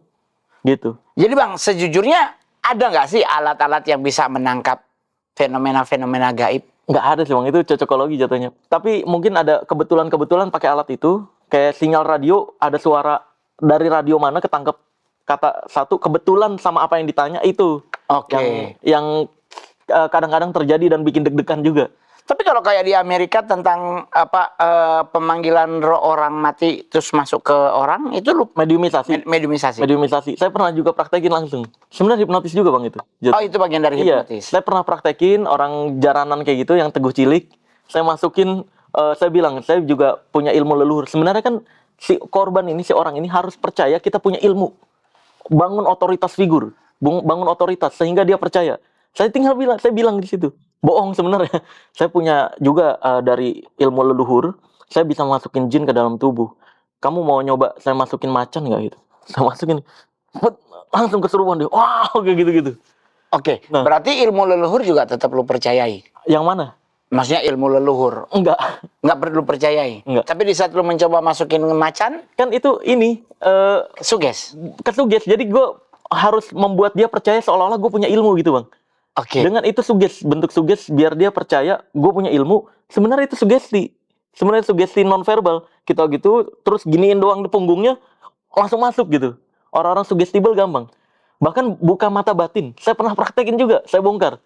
gitu. Jadi Bang, sejujurnya ada nggak sih alat-alat yang bisa menangkap fenomena-fenomena gaib? Nggak ada sih Bang, itu cocokologi jatuhnya. Tapi mungkin ada kebetulan-kebetulan pakai alat itu, kayak sinyal radio, ada suara dari radio mana ketangkep kata satu, kebetulan sama apa yang ditanya itu. Oke. Yang kadang-kadang terjadi dan bikin deg-degan juga. Tapi kalau kayak di Amerika tentang pemanggilan roh orang mati terus masuk ke orang, itu lu Mediumisasi. mediumisasi. Mediumisasi. Saya pernah juga praktekin langsung. Sebenarnya hipnotis juga Bang itu. Oh, itu bagian dari Iya, hipnotis. saya pernah praktekin orang jaranan kayak gitu yang teguh cilik. Saya masukin, saya bilang, saya juga punya ilmu leluhur. Sebenarnya kan si korban ini, si orang ini harus percaya kita punya ilmu. Bangun otoritas figur, bangun otoritas sehingga dia percaya. Saya tinggal bilang, saya bilang di situ. Bohong sebenarnya. Saya punya juga dari ilmu leluhur, saya bisa masukin jin ke dalam tubuh. Kamu mau nyoba saya masukin macan nggak gitu? Saya masukin, langsung kesurupan dia. Wow, kayak gitu-gitu. Oke, Nah. berarti ilmu leluhur juga tetap lu percayai. Yang mana? Maksudnya ilmu leluhur Enggak. nggak perlu percayai. Enggak. Tapi di saat lu mencoba masukin macan, Kan itu ini suges. kesuges. Jadi gue harus membuat dia percaya seolah-olah gue punya ilmu gitu Bang. Oke. Dengan itu suges, bentuk suges biar dia percaya gue punya ilmu. Sebenarnya itu sugesti. Sebenarnya sugesti nonverbal. Kita gitu, terus giniin doang di punggungnya, langsung masuk gitu. Orang-orang sugestible gampang. Bahkan buka mata batin. Saya pernah praktekin juga, saya bongkar.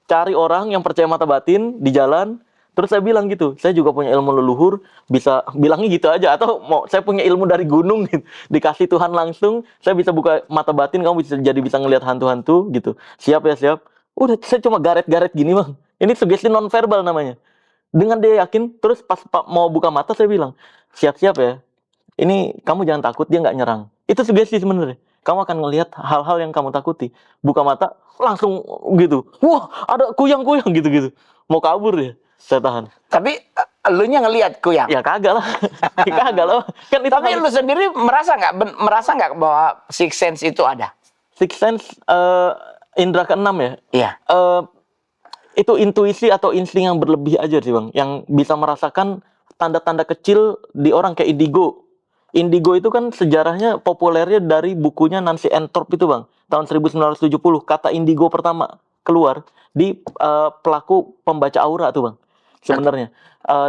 Cari orang yang percaya mata batin di jalan, terus saya bilang gitu, saya juga punya ilmu leluhur, bisa bilangnya gitu aja. Atau mau saya punya ilmu dari gunung, gitu. Dikasih Tuhan langsung, saya bisa buka mata batin, kamu bisa ngelihat hantu-hantu gitu. Siap ya, siap. Udah, saya cuma garet-garet gini Bang. Ini sugesti nonverbal namanya. Dengan dia yakin, terus pas mau buka mata saya bilang, siap-siap ya. Ini kamu jangan takut, dia nggak nyerang. Itu sugesti sebenarnya. Kamu akan ngelihat hal-hal yang kamu takuti. Buka mata, langsung gitu. Wah, ada kuyang-kuyang gitu-gitu. Mau kabur ya, saya tahan. Tapi elunya ngelihat kuyang. Ya kagak lah. Kagak lah. Kan itu Tapi lu sendiri merasa nggak bahwa six sense itu ada? six sense indra keenam ya. Iya. Itu intuisi atau insting yang berlebih aja sih Bang, yang bisa merasakan tanda-tanda kecil di orang kayak indigo. Indigo itu kan sejarahnya populernya dari bukunya Nancy Enthorpe itu Bang, tahun 1970. Kata indigo pertama keluar di pelaku pembaca aura tuh Bang. Sebenarnya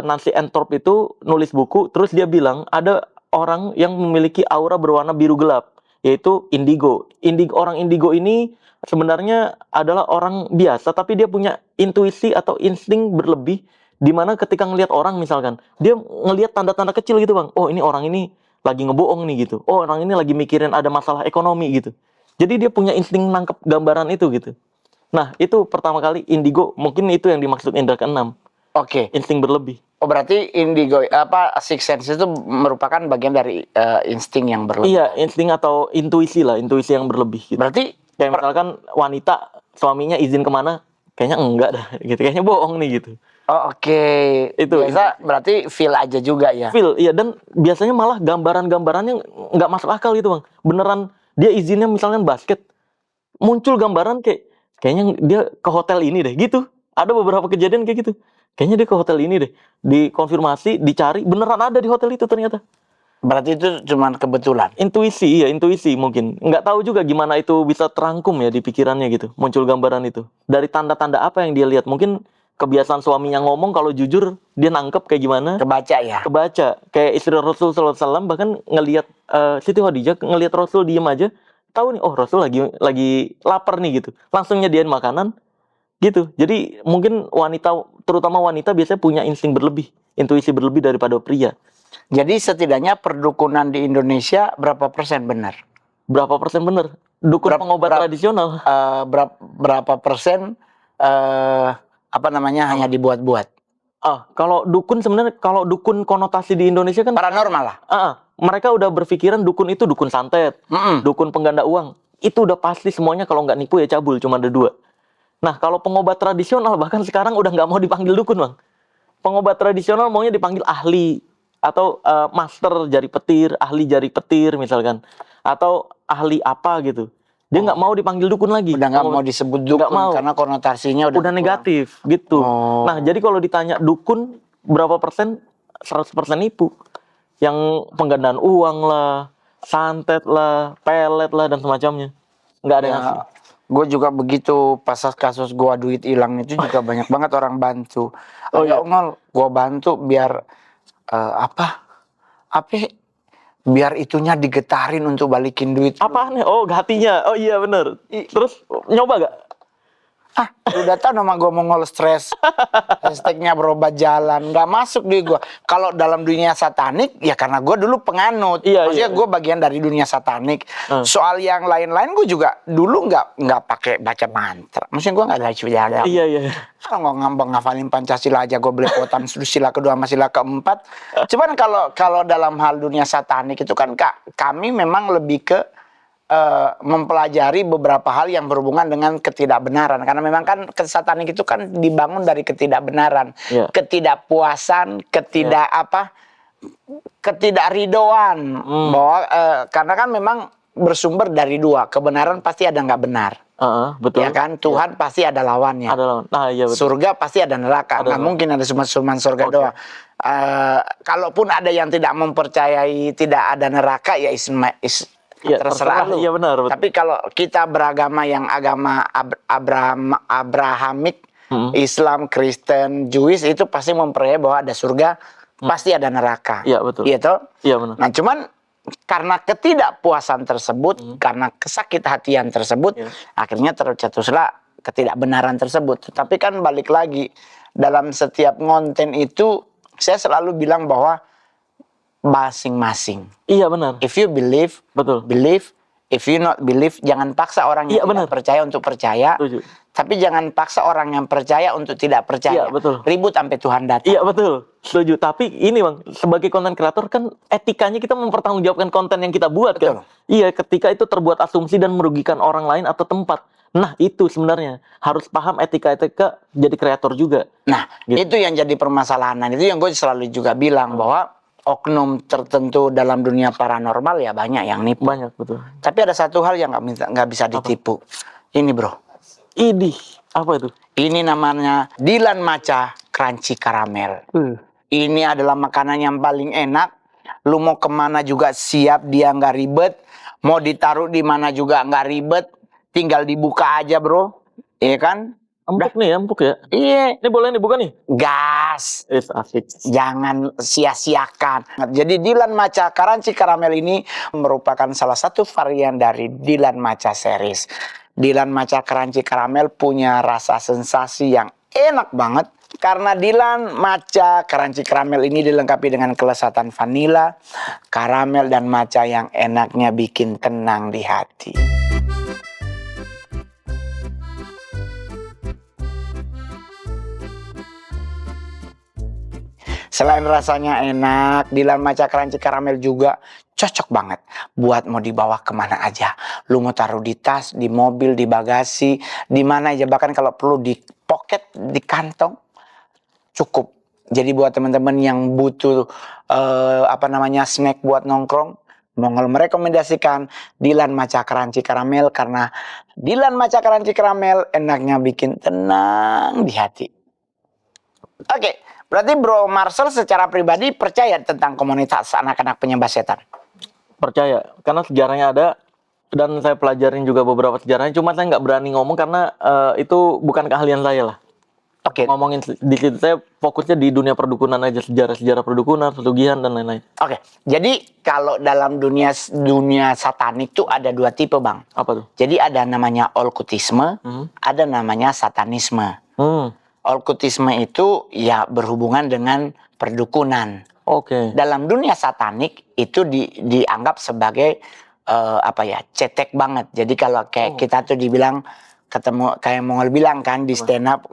Nancy Enthorpe itu nulis buku, terus dia bilang ada orang yang memiliki aura berwarna biru gelap, yaitu indigo. Orang indigo ini sebenarnya adalah orang biasa, tapi dia punya intuisi atau insting berlebih, di mana ketika ngelihat orang misalkan, dia ngelihat tanda-tanda kecil gitu Bang. Oh, ini orang ini lagi ngebohong nih gitu. Oh, orang ini lagi mikirin ada masalah ekonomi gitu. Jadi dia punya insting nangkep gambaran itu gitu. Nah, itu pertama kali indigo, mungkin itu yang dimaksud indra keenam. Oke. Insting berlebih. Oh, berarti indigo six sense itu merupakan bagian dari insting yang berlebih. Iya, insting atau intuisi lah, intuisi yang berlebih gitu. Berarti Kayak misalkan wanita, suaminya izin kemana, kayaknya enggak dah, gitu. Kayaknya bohong nih gitu. oke. Itu. Biasa berarti feel aja juga ya. Feel, iya, dan biasanya malah gambaran-gambarannya nggak masuk akal gitu Bang. Beneran dia izinnya misalkan basket, muncul gambaran kayaknya dia ke hotel ini deh gitu. Ada beberapa kejadian kayak gitu. Kayaknya dia ke hotel ini deh. Dikonfirmasi, dicari, beneran ada di hotel itu ternyata. Berarti itu cuma kebetulan. Intuisi, iya intuisi mungkin. Nggak tahu juga gimana itu bisa terangkum ya di pikirannya gitu. Muncul gambaran itu. Dari tanda-tanda apa yang dia lihat. Mungkin kebiasaan suaminya ngomong kalau jujur dia nangkep kayak gimana. Kebaca ya. Kebaca. Kayak istri Rasul SAW bahkan ngelihat Siti Khadijah ngelihat Rasul diem aja. Tahu nih, oh Rasul lagi lapar nih gitu. Langsung nyediain makanan gitu. Jadi mungkin wanita, terutama wanita biasanya punya insting berlebih. Intuisi berlebih daripada pria. Jadi setidaknya perdukunan di Indonesia berapa persen benar? Berapa persen bener? Dukun pengobat tradisional. Berapa persen hanya dibuat-buat? Kalau dukun sebenarnya, kalau dukun konotasi di Indonesia kan Paranormal lah. mereka udah berpikiran dukun itu dukun santet, dukun pengganda uang. Itu udah pasti semuanya kalau nggak nipu ya cabul, cuma ada dua. Nah, kalau pengobat tradisional bahkan sekarang udah nggak mau dipanggil dukun Bang. Pengobat tradisional maunya dipanggil ahli atau master jari petir, ahli jari petir misalkan, atau ahli apa gitu. Dia nggak mau dipanggil dukun lagi. Udah nggak mau disebut dukun Nggak mau. karena konotasinya udah kurang. negatif gitu. Oh. Nah, jadi kalau ditanya dukun berapa persen, 100% nipu. Yang penggandaan uang lah, santet lah, pelet lah, dan semacamnya. Nggak ada yang asli. Gue juga begitu pas kasus gua duit hilang itu juga banyak banget orang bantu. Oh, iya. Ngol, gua bantu biar apa biar itunya digetarin untuk balikin duit. Apaan ya? Oh, hatinya. Oh iya bener. Terus nyoba gak? Udah tau nama gue Mongol stres. Hashtagnya berobat jalan. Nggak masuk di gue. Kalau dalam dunia satanik, ya karena gue dulu penganut. Iya, Maksudnya iya. gue bagian dari dunia satanik. Soal yang lain-lain gue juga dulu nggak pakai baca mantra. Maksudnya gue nggak ada jalan. Iya, iya. Kalau ngafalin Pancasila aja gue belepotan sila kedua sama sila keempat. Cuman kalau dalam hal dunia satanik itu kan kami memang lebih ke mempelajari beberapa hal yang berhubungan dengan ketidakbenaran, karena memang kan satanik itu kan dibangun dari ketidakbenaran, ketidakpuasan, ketidakridoan, bahwa karena kan memang bersumber dari dua, kebenaran pasti ada nggak benar, betul. ya kan, Tuhan pasti ada lawannya, Ada lawan. Nah, iya betul. surga pasti ada neraka, nggak mungkin ada cuma surga doang. Kalaupun ada yang tidak mempercayai tidak ada neraka, ya Ya, terserah lu. Iya benar. Tapi kalau kita beragama yang agama Abrahamik, Islam, Kristen, Jewish, itu pasti mempercayai bahwa ada surga, pasti ada neraka. Iya betul. Iya toh? Iya benar. Nah, cuman karena ketidakpuasan tersebut, karena kesakit hatian tersebut, akhirnya tercetuslah ketidakbenaran tersebut. Tapi kan balik lagi, dalam setiap konten itu saya selalu bilang bahwa masing-masing. Iya benar. If you believe, Betul. believe. If you not believe, jangan paksa orang yang tidak percaya untuk percaya. Setuju. Tapi jangan paksa orang yang percaya untuk tidak percaya. Iya, betul. Ribut sampai Tuhan datang. Iya betul. Setuju. Tapi ini Bang, sebagai konten kreator kan etikanya kita mempertanggungjawabkan konten yang kita buat kan. Iya, ketika itu terbuat asumsi dan merugikan orang lain atau tempat. Nah, itu sebenarnya harus paham etika-etika jadi kreator juga. Nah, itu yang jadi permasalahan. Itu yang gue selalu juga bilang bahwa oknum tertentu dalam dunia paranormal ya banyak yang nipu. Banyak, betul. Tapi ada satu hal yang nggak bisa ditipu. Ini bro. Idih, apa itu? Ini namanya Dilan Maca Crunchy Caramel. Ini adalah makanan yang paling enak. Lu mau kemana juga siap, dia nggak ribet. Mau ditaruh di mana juga nggak ribet. Tinggal dibuka aja bro. Iya kan? Empuk nih, empuk ya. Iya. Ini boleh dibuka nih? Gas. Asik. Jangan sia-siakan. Jadi Dilan Maca Crunchy Caramel ini merupakan salah satu varian dari Dilan Maca series. Dilan Maca Crunchy Caramel punya rasa sensasi yang enak banget. Karena Dilan Maca Crunchy Caramel ini dilengkapi dengan kelezatan vanila, karamel, dan matcha yang enaknya bikin tenang di hati. Selain rasanya enak, Dilan Maca Crunchy Caramel juga cocok banget buat mau dibawa kemana aja. Lu mau taruh di tas, di mobil, di bagasi, di mana aja. Bahkan kalau perlu di pocket, di kantong, cukup. Jadi buat teman-teman yang butuh snack buat nongkrong, Mongol merekomendasikan Dilan Maca Crunchy Caramel karena Dilan Maca Crunchy Caramel enaknya bikin tenang di hati. Oke. Berarti Bro Marcel secara pribadi percaya tentang komunitas anak-anak penyembah setan? Percaya, karena sejarahnya ada dan saya pelajarin juga beberapa sejarahnya. Cuma saya nggak berani ngomong karena itu bukan keahlian saya lah. Oke. Ngomongin di situ saya fokusnya di dunia perdukunan aja, sejarah perdukunan, pesugihan dan lain-lain. Oke. Jadi kalau dalam dunia satanik tuh ada dua tipe bang. Apa tuh? Jadi ada namanya okkultisme, ada namanya satanisme. Okkultisme itu ya berhubungan dengan perdukunan. Oke. Dalam dunia satanik itu dianggap sebagai cetek banget. Jadi kalau kayak kita tuh dibilang ketemu kayak Mongol bilang kan di stand up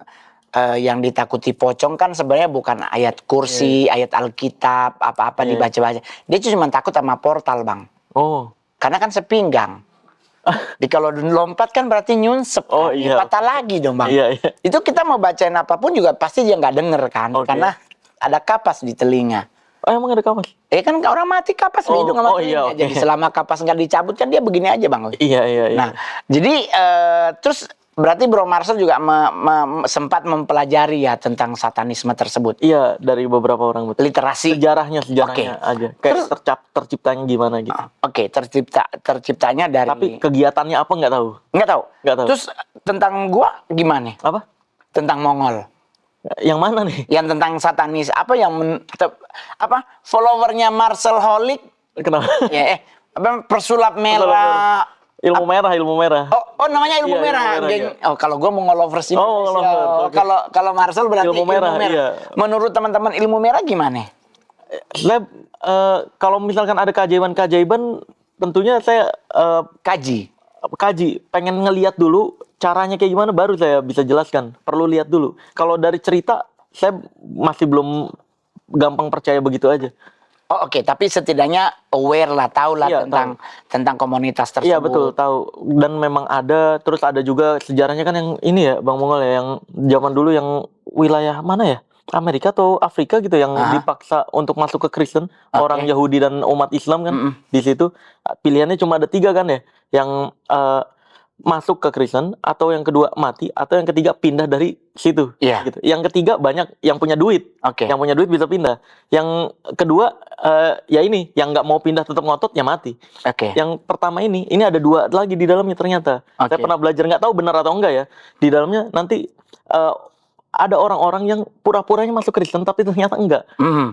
yang ditakuti pocong kan sebenarnya bukan ayat kursi, ayat Alkitab, apa-apa dibaca-baca. Dia cuma takut sama portal bang. Oh. Karena kan sepinggang. Kalau lompat kan berarti nyunsep. Oh, iya. Patah lagi dong bang. Iya. Itu kita mau bacain apapun juga pasti dia nggak denger kan. Karena ada kapas di telinga. emang ada kapas? Kan orang mati kapas di hidung sama telinga. Iya, oke. Jadi selama kapas nggak dicabut kan dia begini aja Bang. Iya. Nah, jadi terus berarti Bro Marcel juga sempat mempelajari ya tentang satanisme tersebut. Iya, dari beberapa orang, betul. Literasi. Sejarahnya Oke. aja. Kayak terciptanya gimana gitu. Oke, terciptanya dari. Tapi kegiatannya apa nggak tahu. Nggak tahu. Nggak tahu. Terus tentang gua gimana? Apa? Tentang Mongol. Yang mana nih? Yang tentang satanis. Apa yang followernya Marcel Holic? Kenapa? Ya, persulap merah. Ilmu merah. Oh namanya ilmu Iya, merah. ilmu merah, iya. Kalau gue mau ngolovers ini. Oke. Kalau Marcel berarti Ilmu merah, iya. Menurut teman-teman ilmu merah gimana? Saya kalau misalkan ada keajaiban, tentunya saya Kaji. pengen ngelihat dulu caranya kayak gimana, baru saya bisa jelaskan. Perlu lihat dulu. Kalau dari cerita, saya masih belum gampang percaya begitu aja. Oh oke. Tapi setidaknya aware lah, tahu lah Iya, tentang komunitas tersebut. Iya betul, tahu. Dan memang ada, terus ada juga sejarahnya kan yang ini ya, Bang Mongol ya, yang zaman dulu yang wilayah mana ya? Amerika atau Afrika gitu yang dipaksa untuk masuk ke Kristen, orang Yahudi dan umat Islam kan. Di situ pilihannya cuma ada 3 kan ya, yang masuk ke Kristen, atau yang kedua mati, atau yang ketiga pindah dari situ. Iya. Gitu. Yang ketiga banyak yang punya duit. Oke. Yang punya duit bisa pindah. Yang kedua ya ini, yang nggak mau pindah tetap ngotot ya mati. Oke. Yang pertama ini ada 2 lagi di dalamnya ternyata. Oke. Saya pernah belajar, nggak tahu benar atau enggak ya. Di dalamnya nanti ada orang-orang yang pura-puranya masuk Kristen tapi ternyata enggak.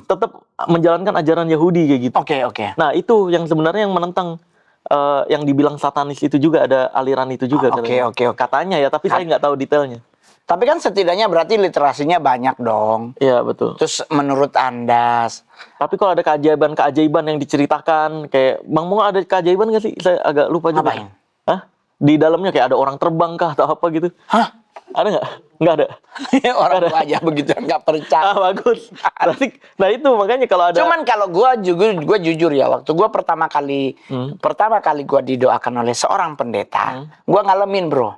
Tetap menjalankan ajaran Yahudi kayak gitu. Oke. Nah, itu yang sebenarnya yang menentang yang dibilang satanis itu juga, ada aliran itu juga katanya. Oke. Katanya ya, tapi saya nggak tahu detailnya. Tapi kan setidaknya berarti literasinya banyak dong. Iya, betul. Terus menurut Anda, Tapi kalau ada keajaiban yang diceritakan, kayak Bang Mongol ada keajaiban nggak sih? Saya agak lupa juga. Ngapain? Hah? Di dalamnya kayak ada orang terbang kah atau apa gitu? Hah? Ada nggak? Nggak ada. Orang tua aja begitu nggak percaya. Bagus. Berarti, nah itu makanya kalau ada. Cuman kalau gue jujur ya, waktu gue pertama kali gue didoakan oleh seorang pendeta, gue ngalamin bro,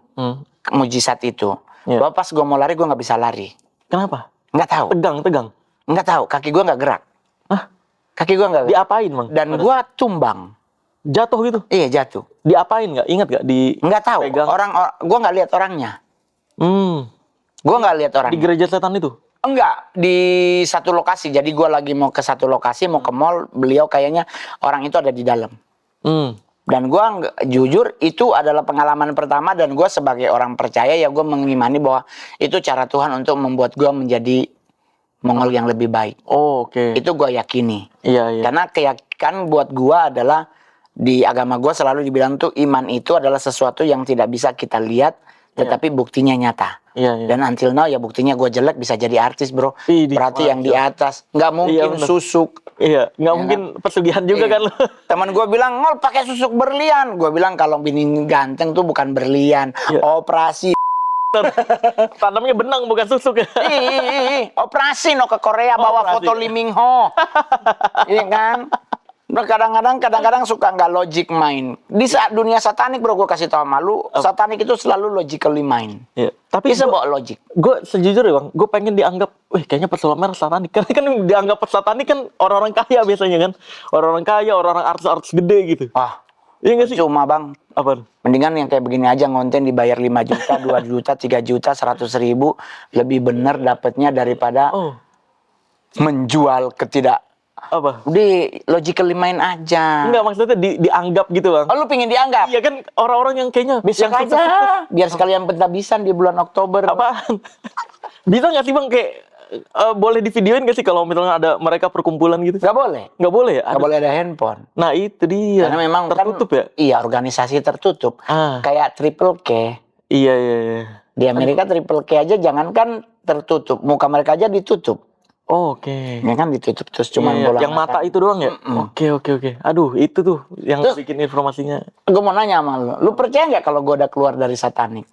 mujizat itu. Iya. Bahwa pas gue mau lari, gue nggak bisa lari. Kenapa? Nggak tahu. Tegang. Nggak tahu. Kaki gue nggak gerak. Hah? Kaki gue nggak gerak. Diapain, Bang? Dan gue tumbang. Jatuh gitu? Iya jatuh. Diapain nggak? Ingat nggak? Nggak tahu. Pegang. Gue nggak lihat orangnya. Gue nggak lihat Di orangnya. gereja setan itu? Enggak, di satu lokasi. Jadi gue lagi mau ke satu lokasi, mau ke mall. Beliau kayaknya orang itu ada di dalam. Dan gue jujur itu adalah pengalaman pertama, dan gue sebagai orang percaya ya gue mengimani bahwa itu cara Tuhan untuk membuat gue menjadi Mongol yang lebih baik. Oh, oke. Itu gue yakini. Iya. Karena keyakinan buat gue adalah di agama gue selalu dibilang tuh iman itu adalah sesuatu yang tidak bisa kita lihat, tetapi buktinya nyata. Iya. Dan until now ya buktinya gue jelek bisa jadi artis bro. Berarti yang di atas nggak mungkin bener. susuk. Iya, nggak mungkin pesugihan juga kan lo. Teman gue bilang, Ngol pakai susuk berlian. Gue bilang kalau bini ganteng tuh bukan berlian, operasi. Tanamnya benang bukan susuk ya. Operasi no ke Korea bawa Operasi. foto Lee Min Ho. Iya kan? Nah, kadang-kadang suka nggak logic main. Di saat dunia satanik bro, gue kasih tau sama lu, satanik itu selalu logically main. Iya. Tapi Bisa bawa logik. gue sejujurnya Bang, gue pengen dianggap, kayaknya pesulap merah satanik. Karena kan dianggap satanik kan orang-orang kaya biasanya kan. Orang-orang kaya, orang-orang artis-artis gede gitu. Wah, Iya nggak sih? cuma bang. Apa? Mendingan yang kayak begini aja ngonten dibayar 5 juta, 2 juta, 3 juta, 100 ribu. Lebih bener dapetnya daripada menjual ketidak. Apa? Udah logically main aja. Enggak, maksudnya dianggap gitu Bang. Oh lu pengen dianggap? Iya kan, orang-orang yang kayaknya Bisa yang aja. Biar sekalian pentabisan di bulan Oktober. apaan? Bisa nggak sih Bang, kayak boleh di videoin nggak sih kalau misalnya ada mereka perkumpulan gitu? Gak boleh. Nggak boleh ya? Gak boleh ada handphone. Nah itu dia. Karena memang tertutup kan, ya? Iya, organisasi tertutup. Kayak Triple K. Iya. Di Amerika Triple K aja jangankan tertutup. Muka mereka aja ditutup. Oh, oke. Ya kan ditutup terus cuma Iya, bola yang mata itu doang ya? Oke. Aduh, itu tuh yang Terus- bikin informasinya. Gue mau nanya sama lu. Lu percaya nggak kalau gue udah keluar dari satanik?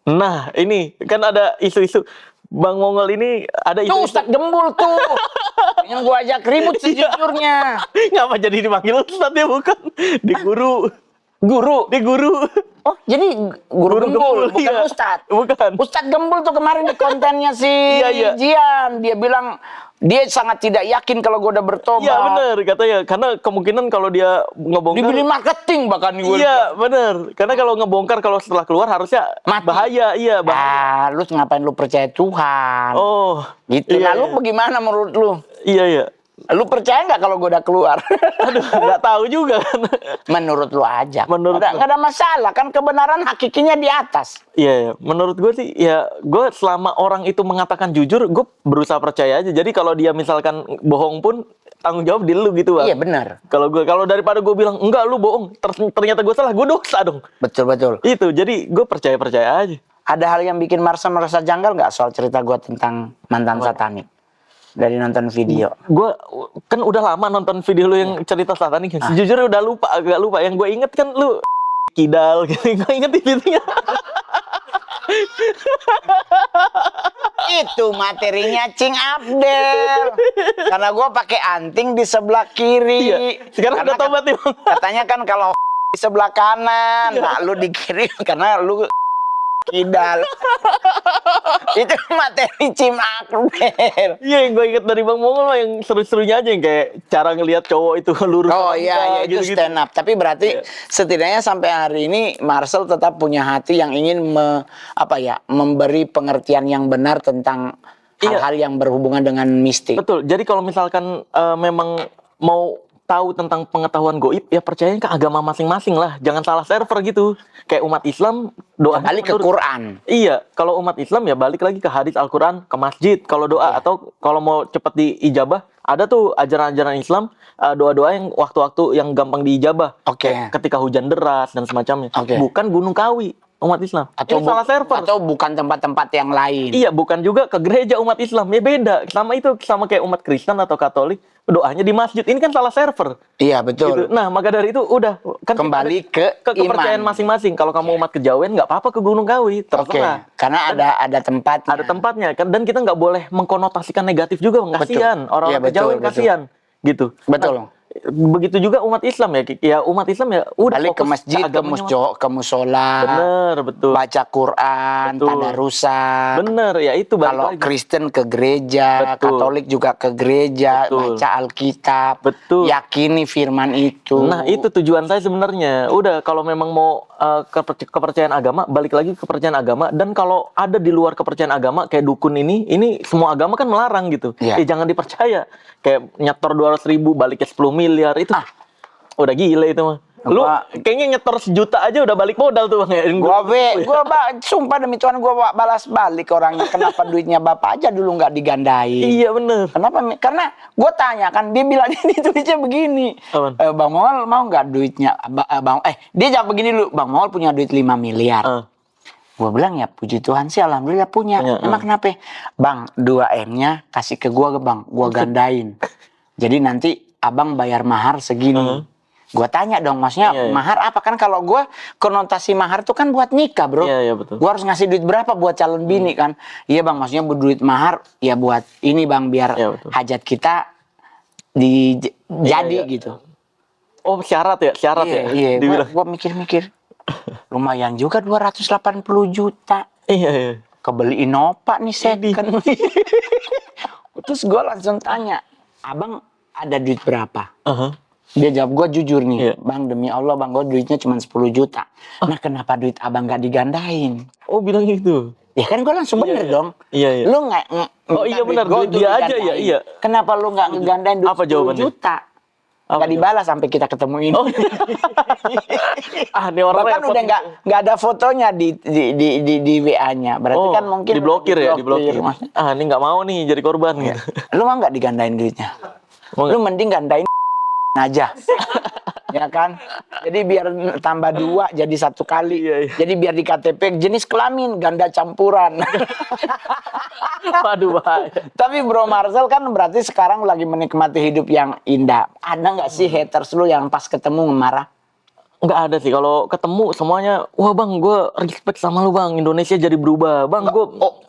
Nah, ini kan ada isu-isu Bang Mongol ini ada Tuh isu-isu. Ustadz Gembul tuh. Yang gue ajak ribut sejujurnya. Ngapa jadi dipanggil Ustadz ya, bukan? Di guru. Guru. Di guru. Oh, jadi guru Gembul, bukan iya. Ustadz. Bukan. Ustadz Gembul tuh kemarin di kontennya si Iya. Jian. Dia bilang, Dia sangat tidak yakin kalau gue udah bertobat. Iya benar katanya, karena kemungkinan kalau dia ngebongkar. Dibeli marketing bahkan gue. Iya benar, karena kalau ngebongkar kalau setelah keluar harusnya Mati. bahaya, iya bahaya. Lu ngapain lu percaya Tuhan? Oh, Gitu. iya, Nah, lu iya. bagaimana menurut lu? Iya. Lu percaya nggak kalau gue udah keluar? Aduh, nggak tahu juga kan. Menurut lu aja. Menurut nggak ada masalah kan, kebenaran hakikinya di atas. Iya, menurut gue sih, ya gue selama orang itu mengatakan jujur, gue berusaha percaya aja. Jadi kalau dia misalkan bohong pun tanggung jawab di lu gitu, Bang. Iya benar. Kalau daripada gue bilang enggak lu bohong, ternyata gue salah, gue dosa dong. Betul. Itu, jadi gue percaya aja. Ada hal yang bikin Marcel merasa janggal nggak soal cerita gue tentang mantan satanik? Dari nonton video. Gue kan udah lama nonton video lu yang cerita satanik. Sejujurnya udah agak lupa. Yang gue inget kan lu kidal gitu. Gue inget videonya. Itu materinya Cing Abdel. Karena gue pakai anting di sebelah kiri. Iya. Sekarang Karena udah tobat nih, Bang. Katanya kan kalau di sebelah kanan, nah lu di kiri karena lu kidal. Itu materi Cim Abdel. Iya, yang gue inget dari Bang Mongol mah yang seru-serunya aja, yang kayak cara ngelihat cowok itu lurus. Oh iya, itu gitu-gitu. stand up. Tapi berarti setidaknya sampai hari ini Marcel tetap punya hati yang ingin memberi pengertian yang benar tentang hal-hal yang berhubungan dengan mistik. Betul. Jadi kalau misalkan memang mau tahu tentang pengetahuan goib, ya percaya ke agama masing-masing lah. Jangan salah server gitu. Kayak umat Islam, doa Balik ke Quran. Iya, kalau umat Islam ya balik lagi ke hadis Al-Quran, ke masjid. Kalau doa atau kalau mau cepat diijabah, ada tuh ajaran-ajaran Islam, doa-doa yang waktu-waktu yang gampang diijabah. Oke. Kayak ketika hujan deras dan semacamnya. Oke. Bukan Gunung Kawi umat Islam. Atau Ini salah server. Atau bukan tempat-tempat yang lain. Iya, bukan juga ke gereja umat Islam. Ya beda. Sama kayak umat Kristen atau Katolik, doanya di masjid. Ini kan salah server. Iya, Gitu. betul. Nah, maka dari itu udah kan Kembali ke kepercayaan iman. masing-masing. Kalau kamu umat kejawen nggak apa-apa ke Gunung Kawi, Oke. terserah. Karena ada tempatnya. Ada tempatnya kan, dan kita nggak boleh mengkonotasikan negatif juga, kasihan orang Iya, betul, kejawen, betul. kasihan gitu. Betul. Nah, begitu juga umat Islam ya umat Islam ya udah Balik ke fokus masjid, ke agamanya. musola. Bener, betul. Baca Quran, Betul. tadarusan. Bener, ya itu balik Kalau lagi. Kristen ke gereja, Betul. Katolik juga ke gereja, Betul. baca Alkitab, Betul. yakini firman itu. Nah, itu tujuan saya sebenarnya. Udah, kalau memang mau kepercayaan agama, balik lagi ke kepercayaan agama. Dan kalau ada di luar kepercayaan agama, kayak dukun ini semua agama kan melarang gitu. Iya. Jangan dipercaya. Kayak nyetor 200.000 baliknya 10 miliar itu. Udah gila itu mah. Lu kayaknya nyetor 1 juta aja udah balik modal tuh, Bang. Sumpah demi Tuhan gua balas balik orangnya. Kenapa duitnya Bapak aja dulu nggak digandain? Iya bener. Kenapa? Karena gue tanya kan, dia bilang ini tulisnya begini. Apaan? Bang Mongol mau nggak duitnya? Dia jawab begini dulu, Bang Mongol punya duit 5 miliar. Gue bilang ya puji Tuhan sih alhamdulillah punya. Emang kenapa? Bang, 2M-nya kasih ke gue Bang, gue gandain. Jadi nanti abang bayar mahar segini. Gue tanya dong, maksudnya mahar apa? Kan kalau gue konotasi mahar tuh kan buat nikah bro. Iya, betul. Gue harus ngasih duit berapa buat calon bini kan? Iya Bang, maksudnya duit mahar ya buat ini Bang, biar hajat kita jadi gitu. Oh, syarat ya? Iya, gue mikir-mikir. Lumayan juga 280 juta. Iya. Kebeli Innova nih second. Terus gue langsung tanya, abang ada duit berapa? Dia jawab, gue jujur nih, Bang, demi Allah Bang, gue duitnya cuma 10 juta. Nah kenapa duit abang gak digandain? Oh, bilang gitu? Ya kan gue langsung bener dong. Iya. Lu gak oh iya benar, duit dia aja ya, iya. Kenapa lu gak ngegandain duit apa 10 jawabannya? juta? Gak dibalas sampai kita ketemu ini. Oh. Ini orang bahkan udah nggak ada fotonya di WA-nya. Berarti kan mungkin diblokir ya, diblokir. Ini nggak mau nih jadi korban gitu. Lu mah nggak digandain duitnya. Lu mending gandain aja. Ya kan? Jadi biar tambah 2 jadi 1 kali. Jadi biar di KTP jenis kelamin ganda campuran. Waduh, bahaya. Tapi Bro Marcel kan berarti sekarang lagi menikmati hidup yang indah. Ada nggak sih haters lu yang pas ketemu marah? Nggak ada sih. Kalau ketemu semuanya, wah Bang, gue respect sama lu Bang. Indonesia jadi berubah. Bang, gue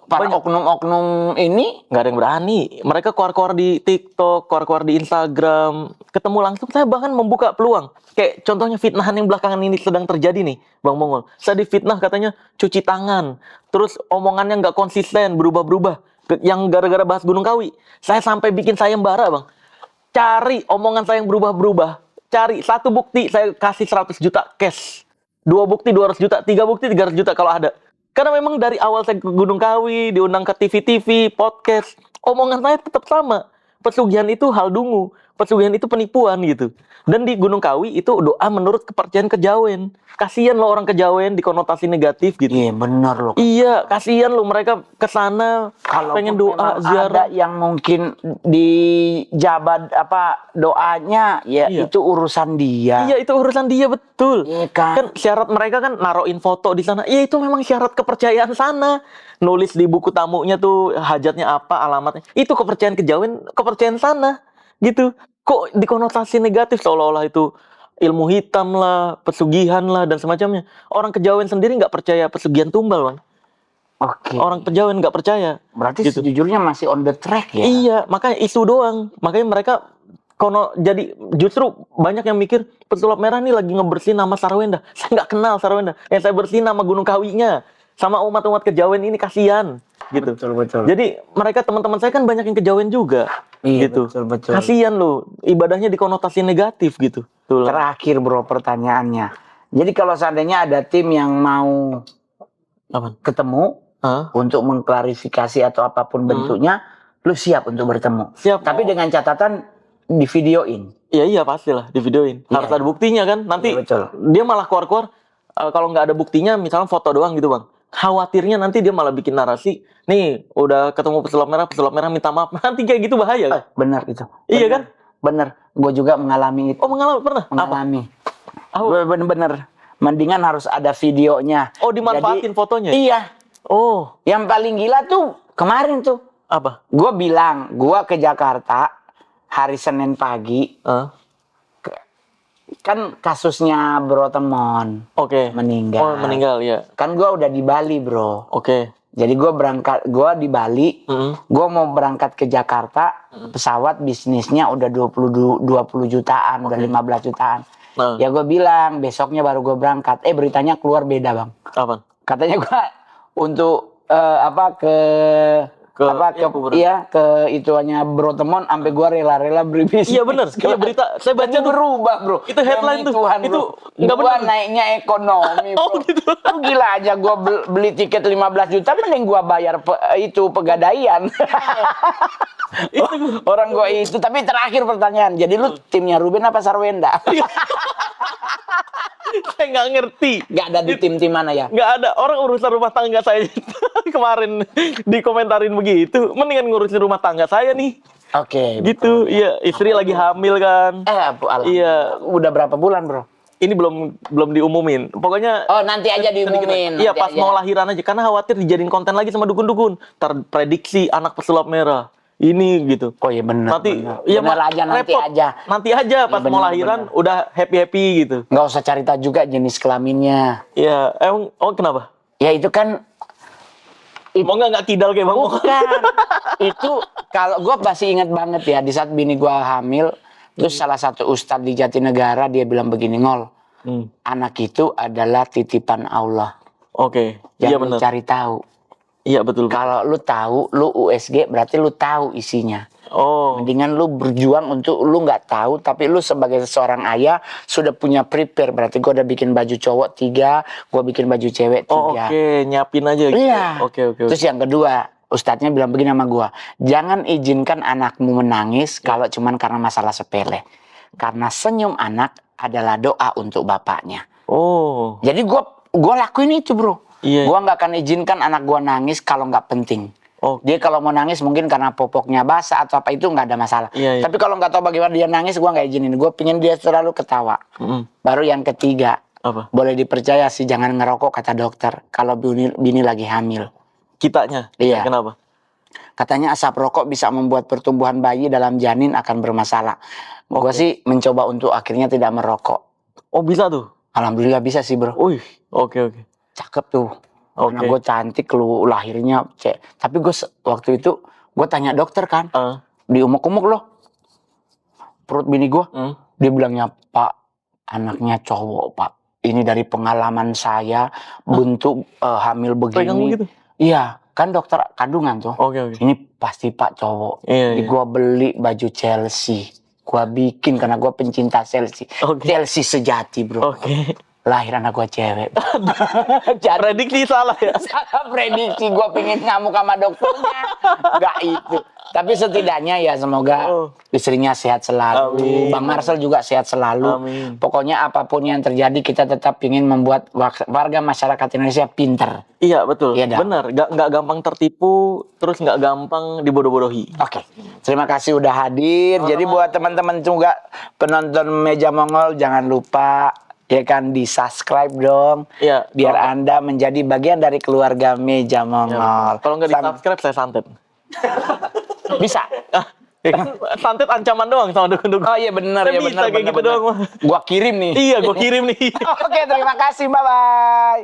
para oknum-oknum ini nggak ada yang berani. Mereka keluar-keluar di TikTok, keluar-keluar di Instagram. Ketemu langsung, saya bahkan membuka peluang. Kayak contohnya fitnahan yang belakangan ini sedang terjadi nih, Bang Mongol. Saya difitnah katanya cuci tangan. Terus omongannya nggak konsisten, berubah-berubah. yang gara-gara bahas Gunung Kawi, saya sampai bikin sayembara, Bang. Cari omongan saya yang berubah-berubah. Cari satu bukti, saya kasih 100 juta cash. 2 bukti 200 juta, 3 bukti 300 juta kalau ada. Karena memang dari awal saya ke Gunung Kawi, diundang ke TV-TV, podcast, omongan saya tetap sama. Pesugihan itu hal dungu, pesugihan itu penipuan gitu. Dan di Gunung Kawi itu doa menurut kepercayaan Kejawen. Kasihan loh orang Kejawen dikonotasi negatif gitu. Iya benar loh. Iya, kasihan loh mereka kesana pengen doa ziarah. Ada yang mungkin dijabat apa doanya ya Iya. itu urusan dia. Iya, itu urusan dia, betul. Iya kan? Kan syarat mereka kan naruhin foto di sana. Iya, itu memang syarat kepercayaan sana. Nulis di buku tamunya tuh hajatnya apa, alamatnya. Itu kepercayaan Kejawen, kepercayaan sana. Gitu. Kok dikonotasi negatif seolah-olah itu ilmu hitam lah, pesugihan lah, dan semacamnya. Orang Kejawen sendiri nggak percaya pesugihan tumbal, Bang. Oke. Orang Kejawen nggak percaya. Berarti gitu. sejujurnya masih on the track ya? Iya, makanya isu doang. Makanya mereka jadi justru banyak yang mikir pesulap merah nih lagi ngebersihin nama Sarwenda. Saya nggak kenal Sarwenda. Yang saya bersihin nama Gunung Kawinya. Sama umat-umat Kejawen ini kasihan. Gitu. Betul. Jadi mereka teman-teman saya kan banyak yang Kejawen juga. Iya, gitu. betul. Kasihan loh, ibadahnya dikonotasi negatif gitu. Tuh. Terakhir bro pertanyaannya. Jadi kalau seandainya ada tim yang mau Apaan? ketemu Hah? untuk mengklarifikasi atau apapun bentuknya, lu siap untuk bertemu. Siap. Tapi dengan catatan di videoin. Iya pastilah di videoin. Harus Iya. ada buktinya kan. Nanti Iya, betul. dia malah keluar-keluar kalau nggak ada buktinya, misalnya foto doang gitu, Bang. Khawatirnya nanti dia malah bikin narasi, nih udah ketemu pesulap merah minta maaf. Nanti kayak gitu bahaya. Kan? Benar itu. Iya kan? Bener. Gue juga mengalami itu. Oh, mengalami pernah? Apa? Mengalami. Oh. Gue bener-bener. Mendingan harus ada videonya. Oh, dimanfaatin fotonya? Iya. Oh, Yang paling gila tuh kemarin tuh. apa? Gue bilang, gue ke Jakarta hari Senin pagi. Kan kasusnya Bro Temon Oke. meninggal. Oh, meninggal ya. Kan gue udah di Bali bro. Oke. Jadi gue di Bali. Mm. Gue mau berangkat ke Jakarta. Pesawat bisnisnya udah 20 jutaan, udah 15 jutaan. Nah, Ya gue bilang besoknya baru gue berangkat. Beritanya keluar beda bang. apa? Katanya gue untuk ke ituannya Bro Temon sampai gue rela-rela beri bisnis. Iya bener. Iya berita. Saya baca tuh. Berubah bro. Itu headline Demi tuh. Tuhan, Itu bro. nggak Gua bener. naiknya ekonomi bro. Oh, gitu. Lu gila aja gue beli tiket 15 juta mending gue bayar itu pegadaian. Orang gue itu. Tapi terakhir pertanyaan. Jadi lu timnya Ruben apa Sarwenda? Saya nggak ngerti. Gak ada di tim mana ya? Nggak ada. Orang urusan rumah tangga saya kemarin dikomentarin begitu. Mendingan ngurusin rumah tangga saya nih. Oke. Gitu. Iya. Istri lagi hamil kan. Iya. Udah berapa bulan bro? Ini belum diumumin. Pokoknya Oh nanti aja diumumin. iya, nanti pas aja. mau lahiran aja. Karena khawatir dijadiin konten lagi sama dukun-dukun. Terprediksi anak pesulap merah. Ini gitu. Oh iya benar. Nanti Iya Mak, aja nanti repot. aja. Nanti aja pas Iya, mau bener, lahiran udah happy gitu. Nggak usah cari tahu juga jenis kelaminnya. Iya, emang kenapa? Ya itu kan Mau nggak kidal kayak Bang? bukan. Itu kalau gue masih ingat banget ya di saat bini gue hamil, terus salah satu ustadz di Jatinegara dia bilang begini, Ngol, anak itu adalah titipan Allah. Oke. Yang Iya lu benar. cari tahu. Iya betul. Kalau lu tahu, lu USG berarti lu tahu isinya. Oh. Mendingan lu berjuang untuk lu nggak tahu, tapi lu sebagai seorang ayah sudah punya prepare. Berarti gue udah bikin baju cowok 3, gue bikin baju cewek 3. Oh, oke, nyiapin aja gitu. Iya. Oke. Terus yang kedua, ustadznya bilang begini sama gue, jangan izinkan anakmu menangis kalau cuman karena masalah sepele. Karena senyum anak adalah doa untuk bapaknya. Oh. Jadi gue lakuin itu bro. Iya. Gue nggak akan izinkan anak gue nangis kalau nggak penting. Oh. Dia kalau mau nangis mungkin karena popoknya basah atau apa itu nggak ada masalah. Iya. Tapi kalau nggak tahu bagaimana dia nangis, gue nggak izinin. Gue pingin dia selalu ketawa. Baru yang ketiga, Apa? boleh dipercaya sih jangan ngerokok kata dokter kalau bini lagi hamil. Kitanya? Iya. Kenapa? Katanya asap rokok bisa membuat pertumbuhan bayi dalam janin akan bermasalah. Gue sih mencoba untuk akhirnya tidak merokok. Oh, bisa tuh? Alhamdulillah bisa sih bro. Wih, oke. Cakep tuh. Oke. Anak gue cantik, lu lahirnya cek. Tapi gue waktu itu gue tanya dokter kan, diumuk-umuk loh perut bini gue. Dia bilangnya, Pak, anaknya cowok Pak. Ini dari pengalaman saya bentuk hamil begini. Pegang gitu? Iya. kan dokter kandungan tuh. Oke. Ini pasti Pak cowok. Iya, Di iya. gua beli baju Chelsea. Gua bikin karena gua pencinta Chelsea. Oke. Chelsea sejati, bro. Oke. Lahir anak gua cewek. Prediksi salah ya. Salah prediksi, gua pengen ngamuk sama dokternya. Enggak itu. Tapi setidaknya ya semoga istrinya sehat selalu. Amin. Bang Marcel juga sehat selalu. Amin. Pokoknya apapun yang terjadi kita tetap ingin membuat warga masyarakat Indonesia pinter. Iya betul, Iya, Dam. benar. Nggak gampang tertipu, terus nggak gampang dibodoh-bodohi. Oke, terima kasih udah hadir. Jadi buat teman-teman juga penonton Meja Mongol jangan lupa ya kan di subscribe dong. Iya. Biar Anda menjadi bagian dari keluarga Meja Mongol. Kalau nggak di subscribe saya santet. Bisa. Ya kan, santet ancaman doang sama dukun-dukun. Oh iya benar Saya ya bisa benar. kayak gitu doang mah. Gua kirim nih. Iya, gue kirim nih. Oke, terima kasih. Bye bye.